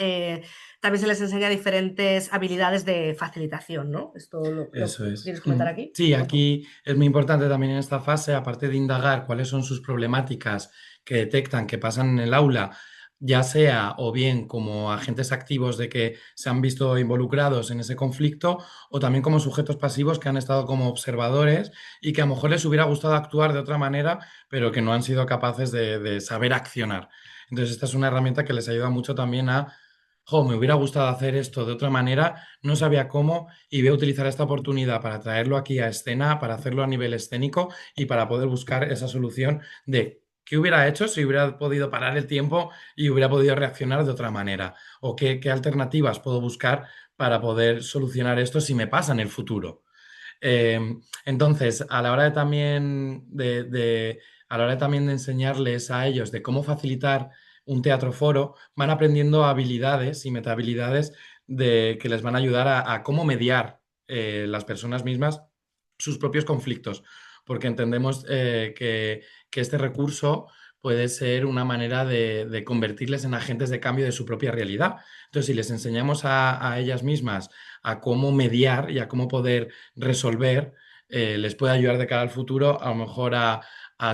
también se les enseña diferentes habilidades de facilitación, ¿no? ¿Esto lo Eso es. quieres comentar aquí? Sí, aquí es muy importante también en esta fase, aparte de indagar cuáles son sus problemáticas que detectan que pasan en el aula, ya sea o bien como agentes activos de que se han visto involucrados en ese conflicto, o también como sujetos pasivos que han estado como observadores y que a lo mejor les hubiera gustado actuar de otra manera, pero que no han sido capaces de saber accionar. Entonces, esta es una herramienta que les ayuda mucho también me hubiera gustado hacer esto de otra manera, no sabía cómo y voy a utilizar esta oportunidad para traerlo aquí a escena, para hacerlo a nivel escénico y para poder buscar esa solución de qué hubiera hecho si hubiera podido parar el tiempo y hubiera podido reaccionar de otra manera, o qué alternativas puedo buscar para poder solucionar esto si me pasa en el futuro. Entonces, a la hora de también a la hora también de enseñarles a ellos de cómo facilitar un teatro foro, van aprendiendo habilidades y metahabilidades que les van a ayudar a cómo mediar las personas mismas sus propios conflictos, porque entendemos que este recurso puede ser una manera de convertirles en agentes de cambio de su propia realidad. Entonces, si les enseñamos a ellas mismas a cómo mediar y a cómo poder resolver, les puede ayudar de cara al futuro, a lo mejor a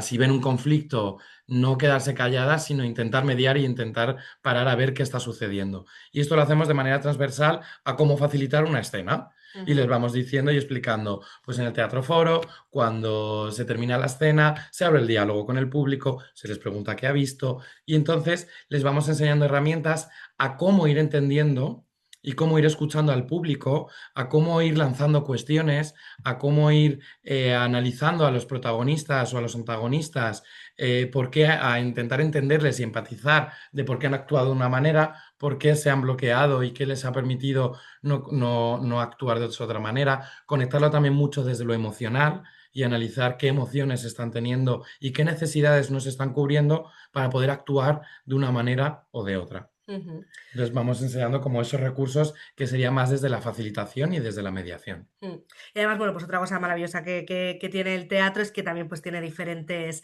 si ven un conflicto, no quedarse calladas, sino intentar mediar y intentar parar a ver qué está sucediendo. Y esto lo hacemos de manera transversal a cómo facilitar una escena. Y les vamos diciendo y explicando, pues en el teatro foro, cuando se termina la escena, se abre el diálogo con el público, se les pregunta qué ha visto y entonces les vamos enseñando herramientas a cómo ir entendiendo y cómo ir escuchando al público, a cómo ir lanzando cuestiones, a cómo ir analizando a los protagonistas o a los antagonistas, por qué, a intentar entenderles y empatizar de por qué han actuado de una manera, por qué se han bloqueado y qué les ha permitido no actuar de otra manera, conectarlo también mucho desde lo emocional y analizar qué emociones están teniendo y qué necesidades nos están cubriendo para poder actuar de una manera o de otra. Ujú. Entonces vamos enseñando como esos recursos que sería más desde la facilitación y desde la mediación. Y además, bueno, pues otra cosa maravillosa que tiene el teatro es que también pues tiene diferentes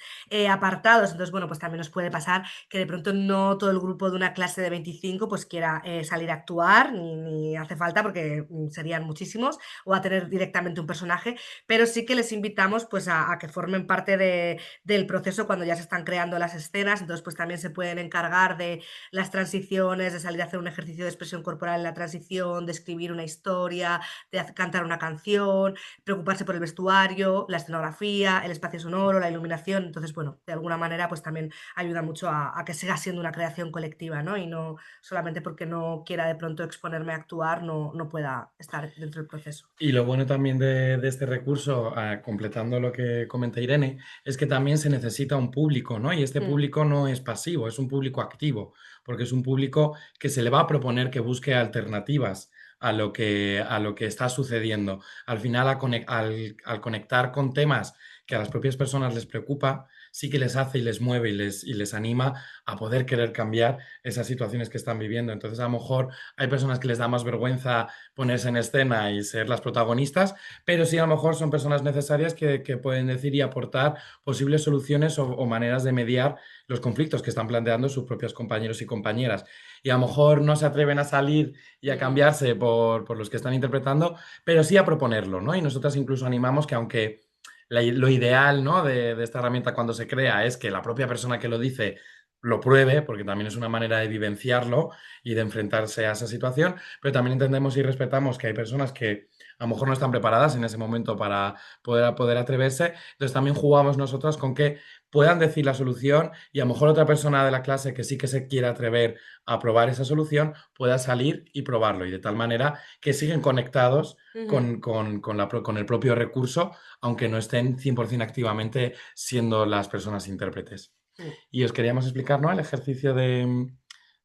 apartados. Entonces, bueno, pues también nos puede pasar que de pronto no todo el grupo de una clase de 25 pues quiera salir a actuar, ni hace falta porque serían muchísimos, o a tener directamente un personaje, pero sí que les invitamos pues a que formen parte del proceso cuando ya se están creando las escenas. Entonces, pues también se pueden encargar de las transiciones, de salir a hacer un ejercicio de expresión corporal en la transición, de escribir una historia, de cantar una canción, preocuparse por el vestuario, la escenografía, el espacio sonoro, la iluminación. Entonces, bueno, de alguna manera pues también ayuda mucho a que siga siendo una creación colectiva, ¿no? Y no solamente porque no quiera de pronto exponerme a actuar, no pueda estar dentro del proceso. Y lo bueno también de este recurso, completando lo que comenta Irene, es que también se necesita un público, ¿no? Y este Mm, público no es pasivo, es un público activo, porque es un público que se le va a proponer que busque alternativas a lo que está sucediendo. Al final, al conectar con temas que a las propias personas les preocupa, sí que les hace y les mueve y les anima a poder querer cambiar esas situaciones que están viviendo. Entonces, a lo mejor hay personas que les da más vergüenza ponerse en escena y ser las protagonistas, pero sí a lo mejor son personas necesarias que pueden decir y aportar posibles soluciones o maneras de mediar los conflictos que están planteando sus propios compañeros y compañeras. Y a lo mejor no se atreven a salir y a mm, cambiarse por los que están interpretando, pero sí a proponerlo, ¿no? Y nosotras incluso animamos que aunque lo ideal, ¿no? de esta herramienta cuando se crea es que la propia persona que lo dice lo pruebe, porque también es una manera de vivenciarlo y de enfrentarse a esa situación, pero también entendemos y respetamos que hay personas que a lo mejor no están preparadas en ese momento para poder atreverse, entonces también jugamos nosotros con que puedan decir la solución y a lo mejor otra persona de la clase que sí que se quiera atrever a probar esa solución pueda salir y probarlo y de tal manera que siguen conectados ujú, con el propio recurso, aunque no estén 100% activamente siendo las personas intérpretes. mm. Y os queríamos explicar, ¿no? El ejercicio de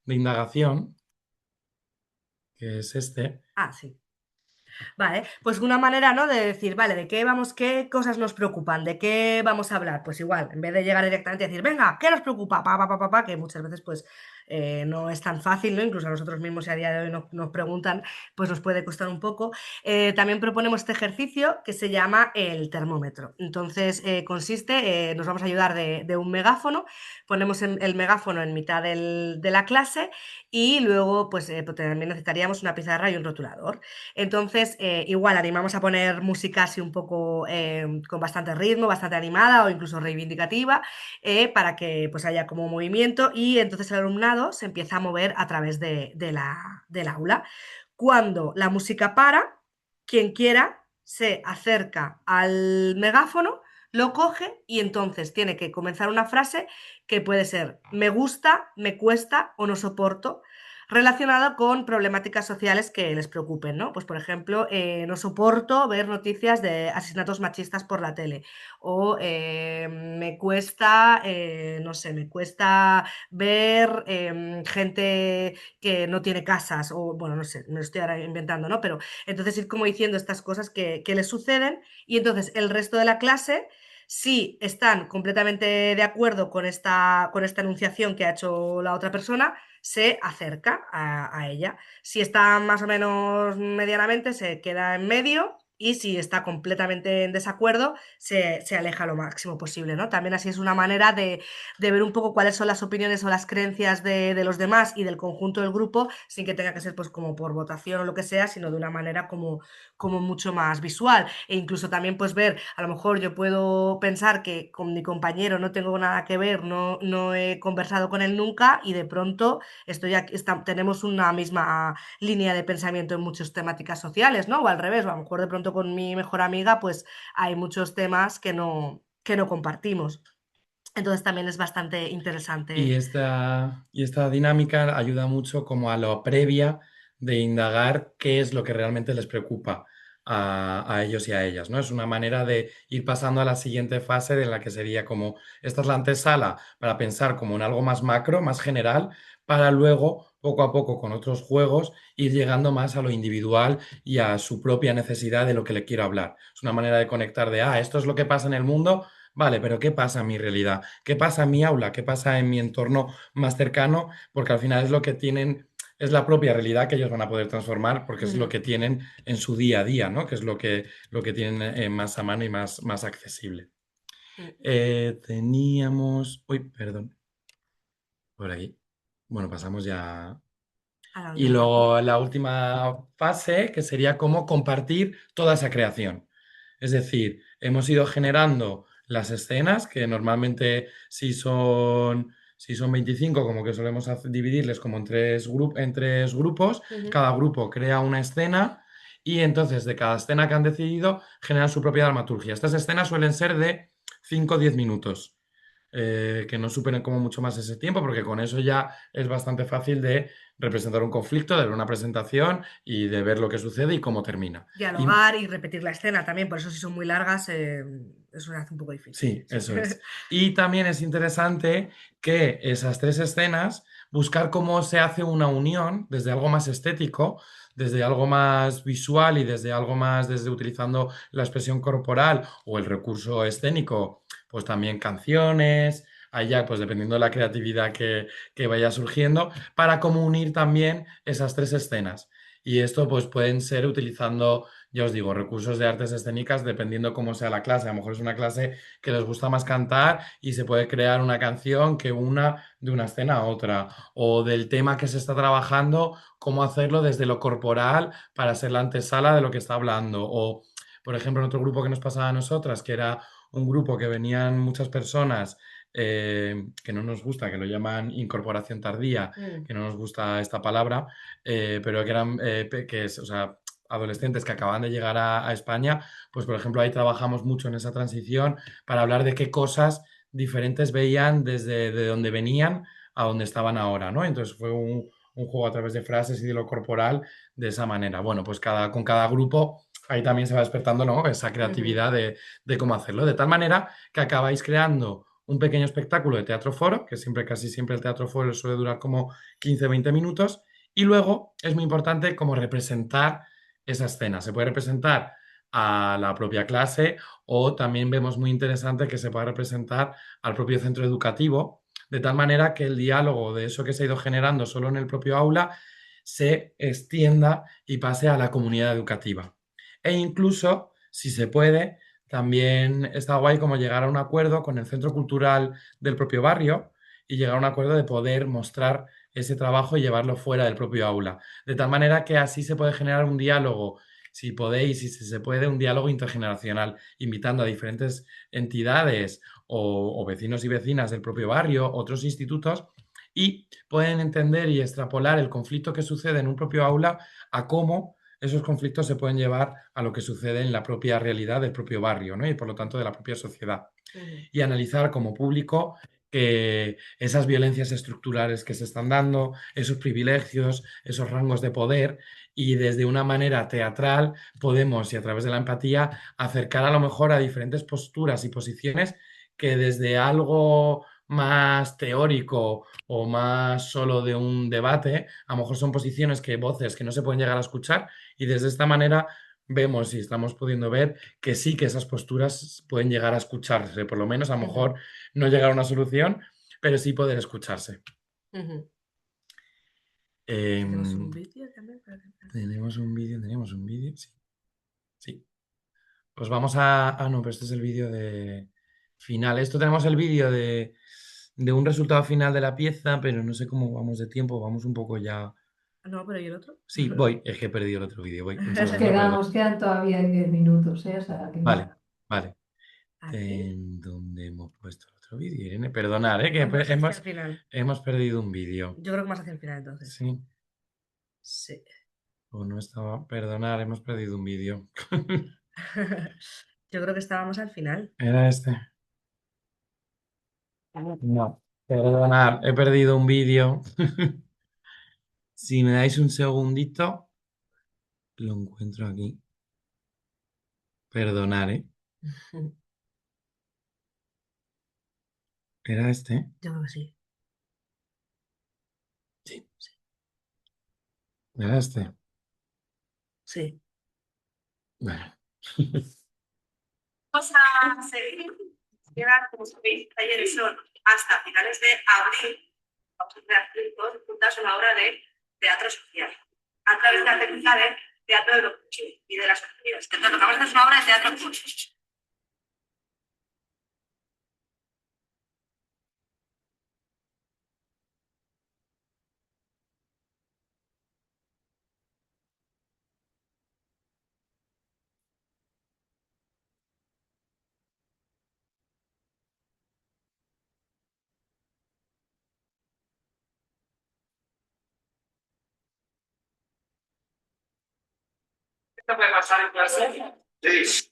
indagación, que es este. Ah, sí. Vale, pues una manera, ¿no? De decir, vale, ¿de qué vamos, qué cosas nos preocupan? ¿De qué vamos a hablar? Pues igual, en vez de llegar directamente a decir, venga, ¿qué nos preocupa? Que muchas veces pues no es tan fácil, ¿no? Incluso a nosotros mismos, si a día de hoy nos preguntan, pues nos puede costar un poco. También proponemos este ejercicio que se llama el termómetro. Entonces, consiste, nos vamos a ayudar de un megáfono, ponemos el megáfono en mitad de la clase y luego, pues también necesitaríamos una pizarra y un rotulador. Entonces, igual animamos a poner música así un poco con bastante ritmo, bastante animada o incluso reivindicativa, para que pues haya como movimiento y entonces el alumnado se empieza a mover a través del aula. Cuando la música para, quien quiera se acerca al megáfono, lo coge y entonces tiene que comenzar una frase que puede ser me gusta, me cuesta o no soporto, relacionado con problemáticas sociales que les preocupen, ¿no? Pues, por ejemplo, no soporto ver noticias de asesinatos machistas por la tele, o me cuesta, no sé, me cuesta ver gente que no tiene casas, o bueno, no sé, me lo estoy ahora inventando, ¿no? Pero entonces ir como diciendo estas cosas que les suceden y entonces el resto de la clase si están completamente de acuerdo con esta enunciación que ha hecho la otra persona, se acerca a ella. Si está más o menos medianamente, se queda en medio y si está completamente en desacuerdo, se aleja lo máximo posible, ¿no? También así es una manera de ver un poco cuáles son las opiniones o las creencias de los demás y del conjunto del grupo, sin que tenga que ser pues como por votación o lo que sea, sino de una manera como mucho más visual. E incluso también pues ver, a lo mejor yo puedo pensar que con mi compañero no tengo nada que ver, no he conversado con él nunca y de pronto tenemos una misma línea de pensamiento en muchas temáticas sociales, ¿no? O al revés, o a lo mejor de pronto con mi mejor amiga pues hay muchos temas que no compartimos. Entonces también es bastante Y interesante. esta dinámica ayuda mucho como a la previa de indagar qué es lo que realmente les preocupa a ellos y a ellas, ¿no? Es una manera de ir pasando a la siguiente fase en la que sería como, esta es la antesala para pensar como en algo más macro, más general, para luego, poco a poco, con otros juegos, ir llegando más a lo individual y a su propia necesidad de lo que le quiero hablar. Es una manera de conectar de, esto es lo que pasa en el mundo, vale, pero ¿qué pasa en mi realidad? ¿Qué pasa en mi aula? ¿Qué pasa en mi entorno más cercano? Porque al final es lo que tienen, es la propia realidad que ellos van a poder transformar porque es lo Ujú. que tienen en su día a día, ¿no? Que es lo que tienen más a mano y más accesible. Teníamos, uy, perdón, por aquí. Bueno, pasamos ya. A la Y última parte. luego la última fase, que sería cómo compartir toda esa creación. Es decir, hemos ido generando las escenas, que normalmente si son 25, como que solemos dividirles como en tres grupos, Ujú. cada grupo crea una escena y entonces de cada escena que han decidido generan su propia dramaturgia. Estas escenas suelen ser de 5 o 10 minutos. Que no superen como mucho más ese tiempo, porque con eso ya es bastante fácil de representar un conflicto, de ver una presentación y de ver lo que sucede y cómo termina. Y Dialogar y repetir la escena también, por eso si son muy largas, eso se hace un poco difícil. sí, Sí. eso es. Y también es interesante que esas tres escenas, buscar cómo se hace una unión desde algo más estético, desde algo más visual y desde algo más, desde utilizando la expresión corporal o el recurso escénico, pues también canciones, allá, pues dependiendo de la creatividad que vaya surgiendo, para cómo unir también esas tres escenas. Y esto pues pueden ser utilizando, ya os digo, recursos de artes escénicas dependiendo cómo sea la clase. A lo mejor es una clase que les gusta más cantar y se puede crear una canción que una de una escena a otra, o del tema que se está trabajando, cómo hacerlo desde lo corporal para ser la antesala de lo que está hablando. O, por ejemplo, en otro grupo que nos pasaba a nosotras, que era un grupo que venían muchas personas que no nos gusta, que lo llaman incorporación tardía, Mm. que no nos gusta esta palabra, pero que eran o sea, adolescentes que acaban de llegar a España, pues por ejemplo ahí trabajamos mucho en esa transición para hablar de qué cosas diferentes veían desde de donde venían a donde estaban ahora, ¿no? Entonces fue un juego a través de frases y de lo corporal de esa manera. Bueno, pues con cada grupo ahí también se va despertando, ¿no? Esa Ujú. creatividad de cómo hacerlo, de tal manera que acabáis creando un pequeño espectáculo de teatro foro, que siempre, casi siempre el teatro foro suele durar como 15 o 20 minutos, y luego es muy importante como representar esa escena. Se puede representar a la propia clase o también vemos muy interesante que se pueda representar al propio centro educativo, de tal manera que el diálogo de eso que se ha ido generando solo en el propio aula se extienda y pase a la comunidad educativa. E incluso, si se puede, también está guay como llegar a un acuerdo con el centro cultural del propio barrio y llegar a un acuerdo de poder mostrar ese trabajo y llevarlo fuera del propio aula. De tal manera que así se puede generar un diálogo, si podéis y si se puede, un diálogo intergeneracional, invitando a diferentes entidades o vecinos y vecinas del propio barrio, otros institutos, y pueden entender y extrapolar el conflicto que sucede en un propio aula a cómo esos conflictos se pueden llevar a lo que sucede en la propia realidad del propio barrio, ¿no? Y por lo tanto de la propia sociedad. Ujú. Y analizar como público que esas violencias estructurales que se están dando, esos privilegios, esos rangos de poder, y desde una manera teatral podemos, y a través de la empatía, acercar a lo mejor a diferentes posturas y posiciones que desde algo más teórico o más solo de un debate, a lo mejor son posiciones voces que no se pueden llegar a escuchar, y desde esta manera vemos y estamos pudiendo ver que sí que esas posturas pueden llegar a escucharse, por lo menos a lo Ujú. mejor no llegar a una solución, pero sí poder escucharse. Ujú. Tenemos un Em, vídeo también para ver. tenemos un vídeo, sí. Sí. Pues vamos no, pero este es el vídeo de final. Esto tenemos el vídeo de un resultado final de la pieza, pero no sé cómo vamos de tiempo, vamos un poco ya. No, pero ¿y el otro? Sí, voy, es que he perdido el otro vídeo, voy, un Nos segundo, quedan, perdón. nos quedan todavía 10 minutos, ¿eh? O sea que Vale, vale. Aquí. ¿En dónde hemos puesto el otro vídeo, Irene? Perdonad, que Más hacia el hemos, final. hemos perdido un vídeo. Yo creo que más hacia el final entonces. Sí, Sí. o no estaba. Perdonad, hemos perdido un vídeo. Yo creo que estábamos al final. Era este. No, perdonad, he perdido un vídeo. Si me dais un segundito, lo encuentro aquí. Perdonad, ¿eh? ¿Era este? Yo creo que sí. Sí. ¿Era este? Sí. Bueno. Vamos a seguir. Quedan, como sabéis, talleres son hasta finales de abril. Vamos a hacer todos juntas una obra de teatro social. A través de la técnica de teatro de los y de las sociedades. Entonces, lo que vamos a hacer es una obra de teatro social. ¿Esto puede pasar en clase? Sí.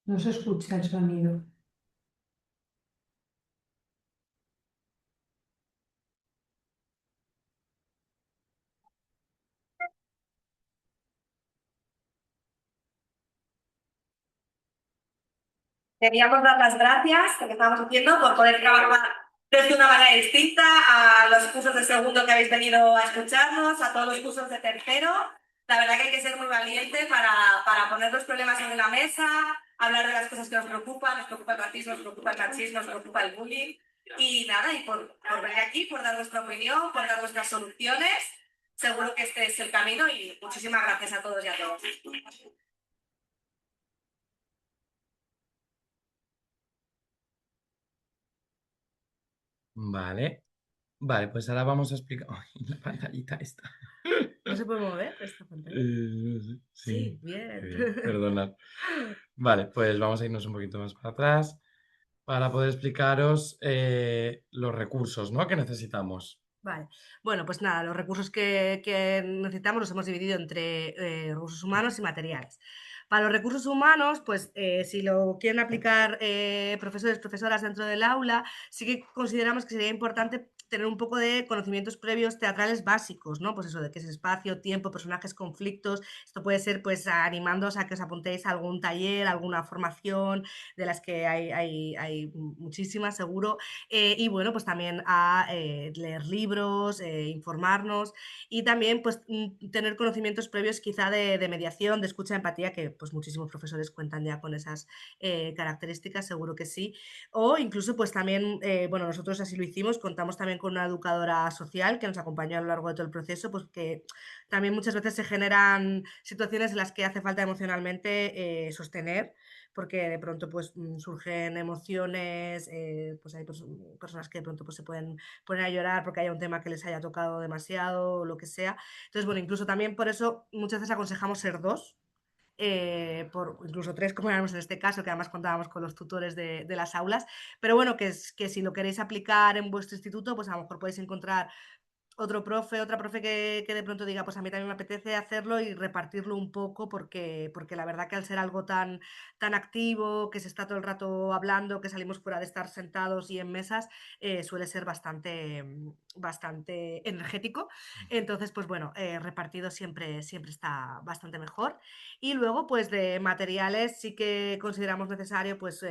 No se escucha el sonido. Queríamos dar las gracias, que estamos haciendo, por poder trabajar desde una manera distinta a los cursos de segundo que habéis venido a escucharnos, a todos los cursos de tercero. La verdad que hay que ser muy valiente para poner los problemas sobre la mesa, hablar de las cosas que nos preocupa el racismo, nos preocupa el machismo, nos preocupa el bullying. Y nada, y por venir aquí, por dar vuestra opinión, por dar vuestras soluciones. Seguro que este es el camino y muchísimas gracias a todos y a todas. Vale. Vale, pues ahora vamos a explicar. Ay, la pantallita esta. ¿No se puede mover esta pantalla? Sí, Sí, qué bien. bien, perdonad. Vale, pues vamos a irnos un poquito más para atrás para poder explicaros los recursos, ¿no? que necesitamos. Vale, bueno, pues nada, los recursos que necesitamos los hemos dividido entre recursos humanos y materiales. Para los recursos humanos, pues si lo quieren aplicar profesores, profesoras dentro del aula, sí que consideramos que sería importante tener un poco de conocimientos previos teatrales básicos, ¿no? Pues eso de qué es espacio, tiempo, personajes, conflictos. Esto puede ser pues animándoos a que os apuntéis a algún taller, alguna formación, de las que hay muchísimas seguro. Y bueno, pues también a leer libros, informarnos y también pues tener conocimientos previos quizá de mediación, de escucha, de empatía, que pues muchísimos profesores cuentan ya con esas características, seguro que sí. O incluso pues también, bueno, nosotros así lo hicimos, contamos también con una educadora social que nos acompañó a lo largo de todo el proceso, pues que también muchas veces se generan situaciones en las que hace falta emocionalmente sostener porque de pronto pues surgen emociones, pues hay personas que de pronto pues, se pueden poner a llorar porque haya un tema que les haya tocado demasiado o lo que sea. Entonces, bueno, incluso también por eso muchas veces aconsejamos ser dos. Por incluso tres, como éramos en este caso, que además contábamos con los tutores de las aulas, pero bueno, que si lo queréis aplicar en vuestro instituto, pues a lo mejor podéis encontrar otro profe, otra profe que de pronto diga, pues a mí también me apetece hacerlo y repartirlo un poco porque la verdad que al ser algo tan activo, que se está todo el rato hablando, que salimos fuera de estar sentados y en mesas, suele ser bastante energético. Entonces, pues bueno, repartido siempre está bastante mejor. Y luego, pues de materiales sí que consideramos necesario, pues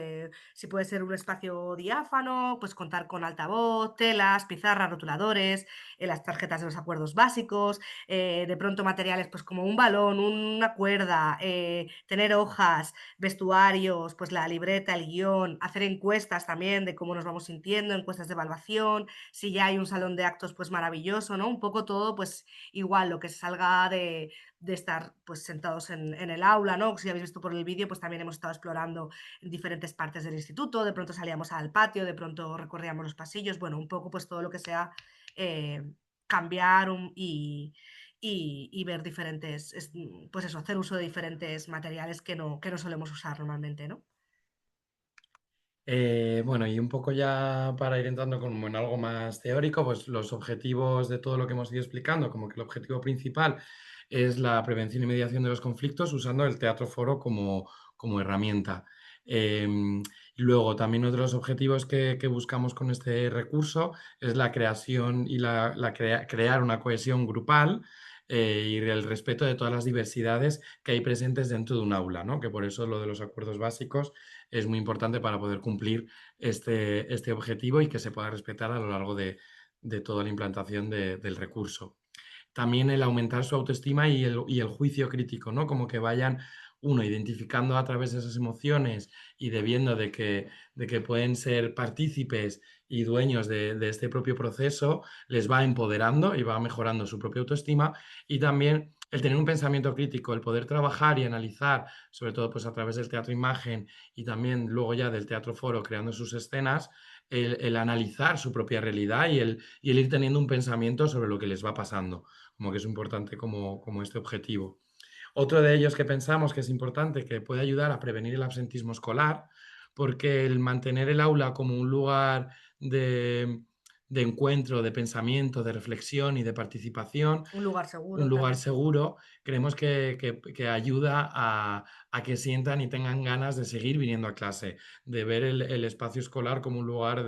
si puede ser un espacio diáfano, pues contar con altavoz, telas, pizarras, rotuladores, las tarjetas de los acuerdos básicos, de pronto materiales pues como un balón, una cuerda, tener hojas, vestuarios, pues la libreta, el guión, hacer encuestas también de cómo nos vamos sintiendo, encuestas de evaluación, si ya hay un salón de actos pues maravilloso, ¿no? Un poco todo pues igual lo que salga de estar pues sentados en el aula, ¿no? Si habéis visto por el vídeo, pues también hemos estado explorando en diferentes partes del instituto, de pronto salíamos al patio, de pronto recorríamos los pasillos, bueno, un poco pues todo lo que sea eh, cambiar y ver diferentes, pues eso, hacer uso de diferentes materiales que no solemos usar normalmente, ¿no? Bueno, y un poco ya para ir entrando como en algo más teórico, pues los objetivos de todo lo que hemos ido explicando, como que el objetivo principal es la prevención y mediación de los conflictos usando el teatro foro como herramienta. Y luego también otro de los objetivos que buscamos con este recurso es la creación y crear una cohesión grupal y el respeto de todas las diversidades que hay presentes dentro de un aula, ¿no? Que por eso lo de los acuerdos básicos es muy importante para poder cumplir este objetivo y que se pueda respetar a lo largo de toda la implantación del recurso. También el aumentar su autoestima y el juicio crítico, ¿no? Como que vayan uno identificando a través de esas emociones y debiendo de que pueden ser partícipes y dueños de este propio proceso, les va empoderando y va mejorando su propia autoestima, y también el tener un pensamiento crítico, el poder trabajar y analizar, sobre todo pues a través del teatro imagen y también luego ya del teatro foro creando sus escenas, el analizar su propia realidad y el ir teniendo un pensamiento sobre lo que les va pasando, como que es importante como este objetivo. Otro de ellos que pensamos que es importante, que puede ayudar a prevenir el absentismo escolar, porque el mantener el aula como un lugar de encuentro, de pensamiento, de reflexión y de participación, Un lugar un seguro lugar también. seguro, creemos que ayuda a que sientan y tengan ganas de seguir viniendo a clase, de ver el espacio escolar como un lugar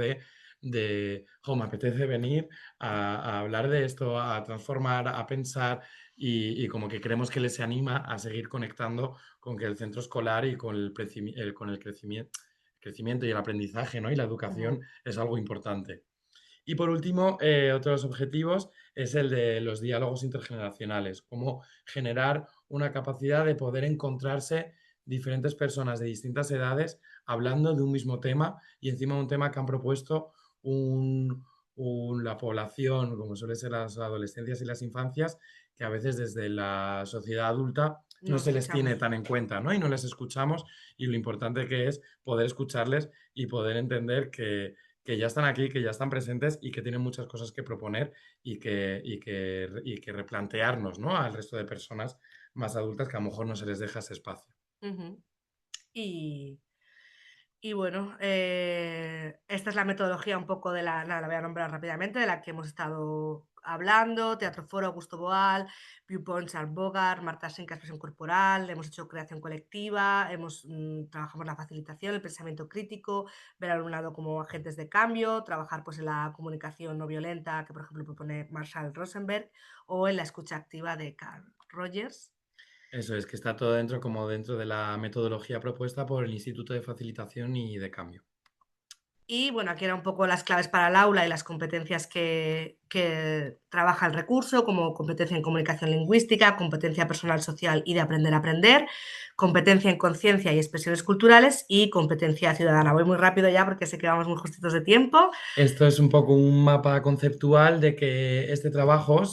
"Jo, me apetece venir a hablar de esto, a transformar, a pensar", y como que creemos que les anima a seguir conectando con que el centro escolar y con el crecimiento y el aprendizaje, ¿no? Y la educación Ujú. es algo importante. Y por último, otro de los objetivos es el de los diálogos intergeneracionales, cómo generar una capacidad de poder encontrarse diferentes personas de distintas edades hablando de un mismo tema, y encima un tema que han propuesto un- la población, como suele ser las adolescencias y las infancias, que a veces desde la sociedad adulta no Nos se les tiene escuchamos. tan en cuenta, ¿no? Y no les escuchamos, y lo importante que es poder escucharles y poder entender que ya están aquí, que ya están presentes y que tienen muchas cosas que proponer y que replantearnos, ¿no? Al resto de personas más adultas que a lo mejor no se les deja ese espacio. Ujú. Y, y bueno, esta es la metodología un poco de nada, la voy a nombrar rápidamente, de la que hemos estado hablando: Teatro Foro, Augusto Boal, Viewpoint, Charles Bogart, Marta Senka, expresión corporal. Hemos hecho creación colectiva, trabajamos la facilitación, el pensamiento crítico, ver al alumnado como agentes de cambio, trabajar pues en la comunicación no violenta, que por ejemplo propone Marshall Rosenberg, o en la escucha activa de Carl Rogers. Eso es, que está todo dentro, como dentro de la metodología propuesta por el Instituto de Facilitación y de Cambio. Y bueno, aquí eran un poco las claves para el aula y las competencias que trabaja el recurso, como competencia en comunicación lingüística, competencia personal social y de aprender a aprender, competencia en conciencia y expresiones culturales, y competencia ciudadana. Voy muy rápido ya porque sé que vamos muy justitos de tiempo. Esto es un poco un mapa conceptual de que este trabajo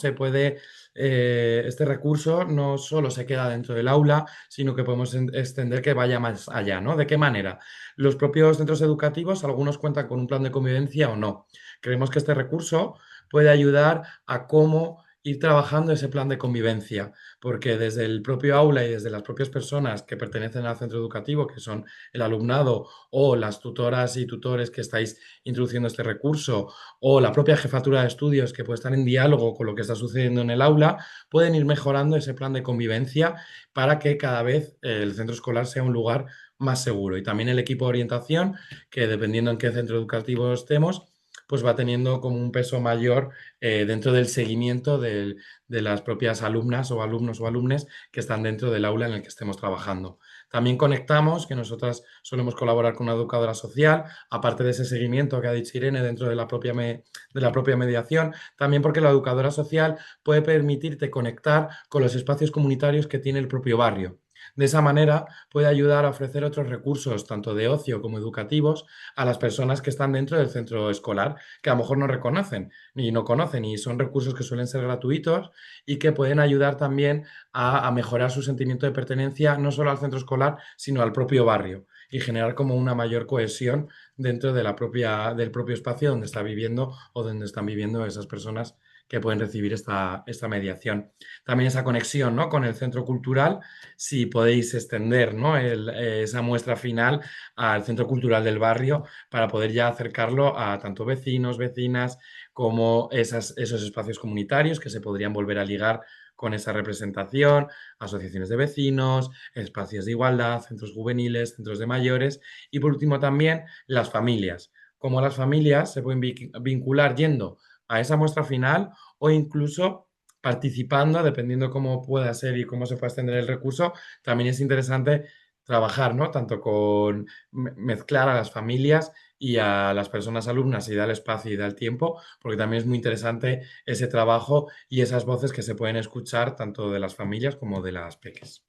este recurso no solo se queda dentro del aula, sino que podemos extender que vaya más allá, ¿no? ¿De qué manera? Los propios centros educativos, algunos cuentan con un plan de convivencia o no. Creemos que este recurso puede ayudar a cómo ir trabajando ese plan de convivencia, porque desde el propio aula y desde las propias personas que pertenecen al centro educativo, que son el alumnado o las tutoras y tutores que estáis introduciendo este recurso, o la propia jefatura de estudios que puede estar en diálogo con lo que está sucediendo en el aula, pueden ir mejorando ese plan de convivencia para que cada vez el centro escolar sea un lugar más seguro. Y también el equipo de orientación, que dependiendo en qué centro educativo estemos, pues va teniendo como un peso mayor dentro del seguimiento de las propias alumnas o alumnos o alumnes que están dentro del aula en el que estemos trabajando. También conectamos, que nosotras solemos colaborar con una educadora social, aparte de ese seguimiento que ha dicho Irene dentro de la propia mediación, también porque la educadora social puede permitirte conectar con los espacios comunitarios que tiene el propio barrio. De esa manera puede ayudar a ofrecer otros recursos, tanto de ocio como educativos, a las personas que están dentro del centro escolar, que a lo mejor no reconocen ni no conocen, y son recursos que suelen ser gratuitos y que pueden ayudar también a mejorar su sentimiento de pertenencia no solo al centro escolar, sino al propio barrio, y generar como una mayor cohesión dentro del propio espacio donde está viviendo o donde están viviendo esas personas que pueden recibir esta mediación. También esa conexión, ¿no?, con el centro cultural, si podéis extender, ¿no?, esa muestra final al centro cultural del barrio para poder ya acercarlo a tanto vecinos, vecinas, como esos espacios comunitarios que se podrían volver a ligar con esa representación, asociaciones de vecinos, espacios de igualdad, centros juveniles, centros de mayores y por último también las familias. Cómo las familias se pueden vincular yendo a esa muestra final o incluso participando, dependiendo cómo pueda ser y cómo se pueda extender el recurso, también es interesante trabajar, ¿no?, tanto con mezclar a las familias y a las personas alumnas y dar espacio y dar tiempo, porque también es muy interesante ese trabajo y esas voces que se pueden escuchar tanto de las familias como de las peques.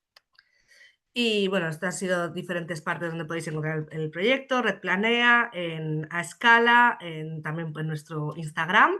Y bueno, estas han sido diferentes partes donde podéis encontrar el proyecto, Red Planea, A Escala, también en nuestro Instagram.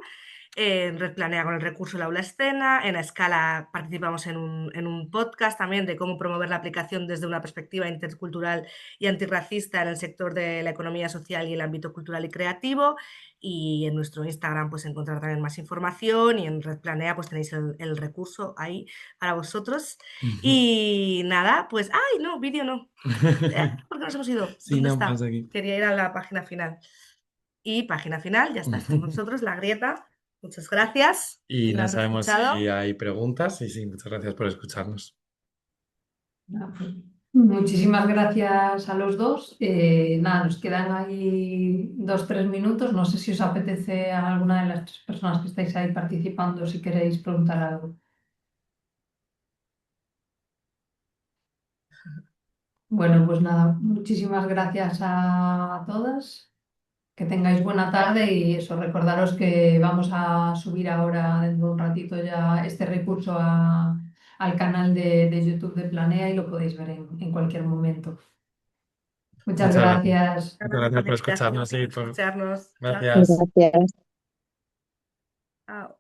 En Red Planea con el recurso del aula escena, en A Escala participamos en un podcast también de cómo promover la aplicación desde una perspectiva intercultural y antirracista en el sector de la economía social y el ámbito cultural y creativo. Y en nuestro Instagram pues encontrar también más información y en Red Planea pues tenéis el recurso ahí para vosotros. Y nada, pues, ¡ay, no, vídeo no! ¿Por qué nos hemos ido? Sí, ¿Dónde no, está? pasa aquí. Quería ir a la página final. Y página final, ya está con nosotros, la grieta. Muchas gracias Y por no habernos sabemos escuchado. si hay preguntas y sí, muchas gracias por escucharnos. Nada, pues, muchísimas gracias a los dos. Nada, nos quedan ahí 2, 3 minutos. No sé si os apetece a alguna de las 3 personas que estáis ahí participando, si queréis preguntar algo. Bueno, pues nada, muchísimas gracias a todas. Que tengáis buena tarde y eso, recordaros que vamos a subir ahora dentro de un ratito ya este recurso al canal de YouTube de Planea y lo podéis ver en cualquier momento. Muchas Muchas gracias. gracias. Muchas gracias por Gracias escucharnos y por por... escucharnos. Chao. Gracias. Gracias. Chao.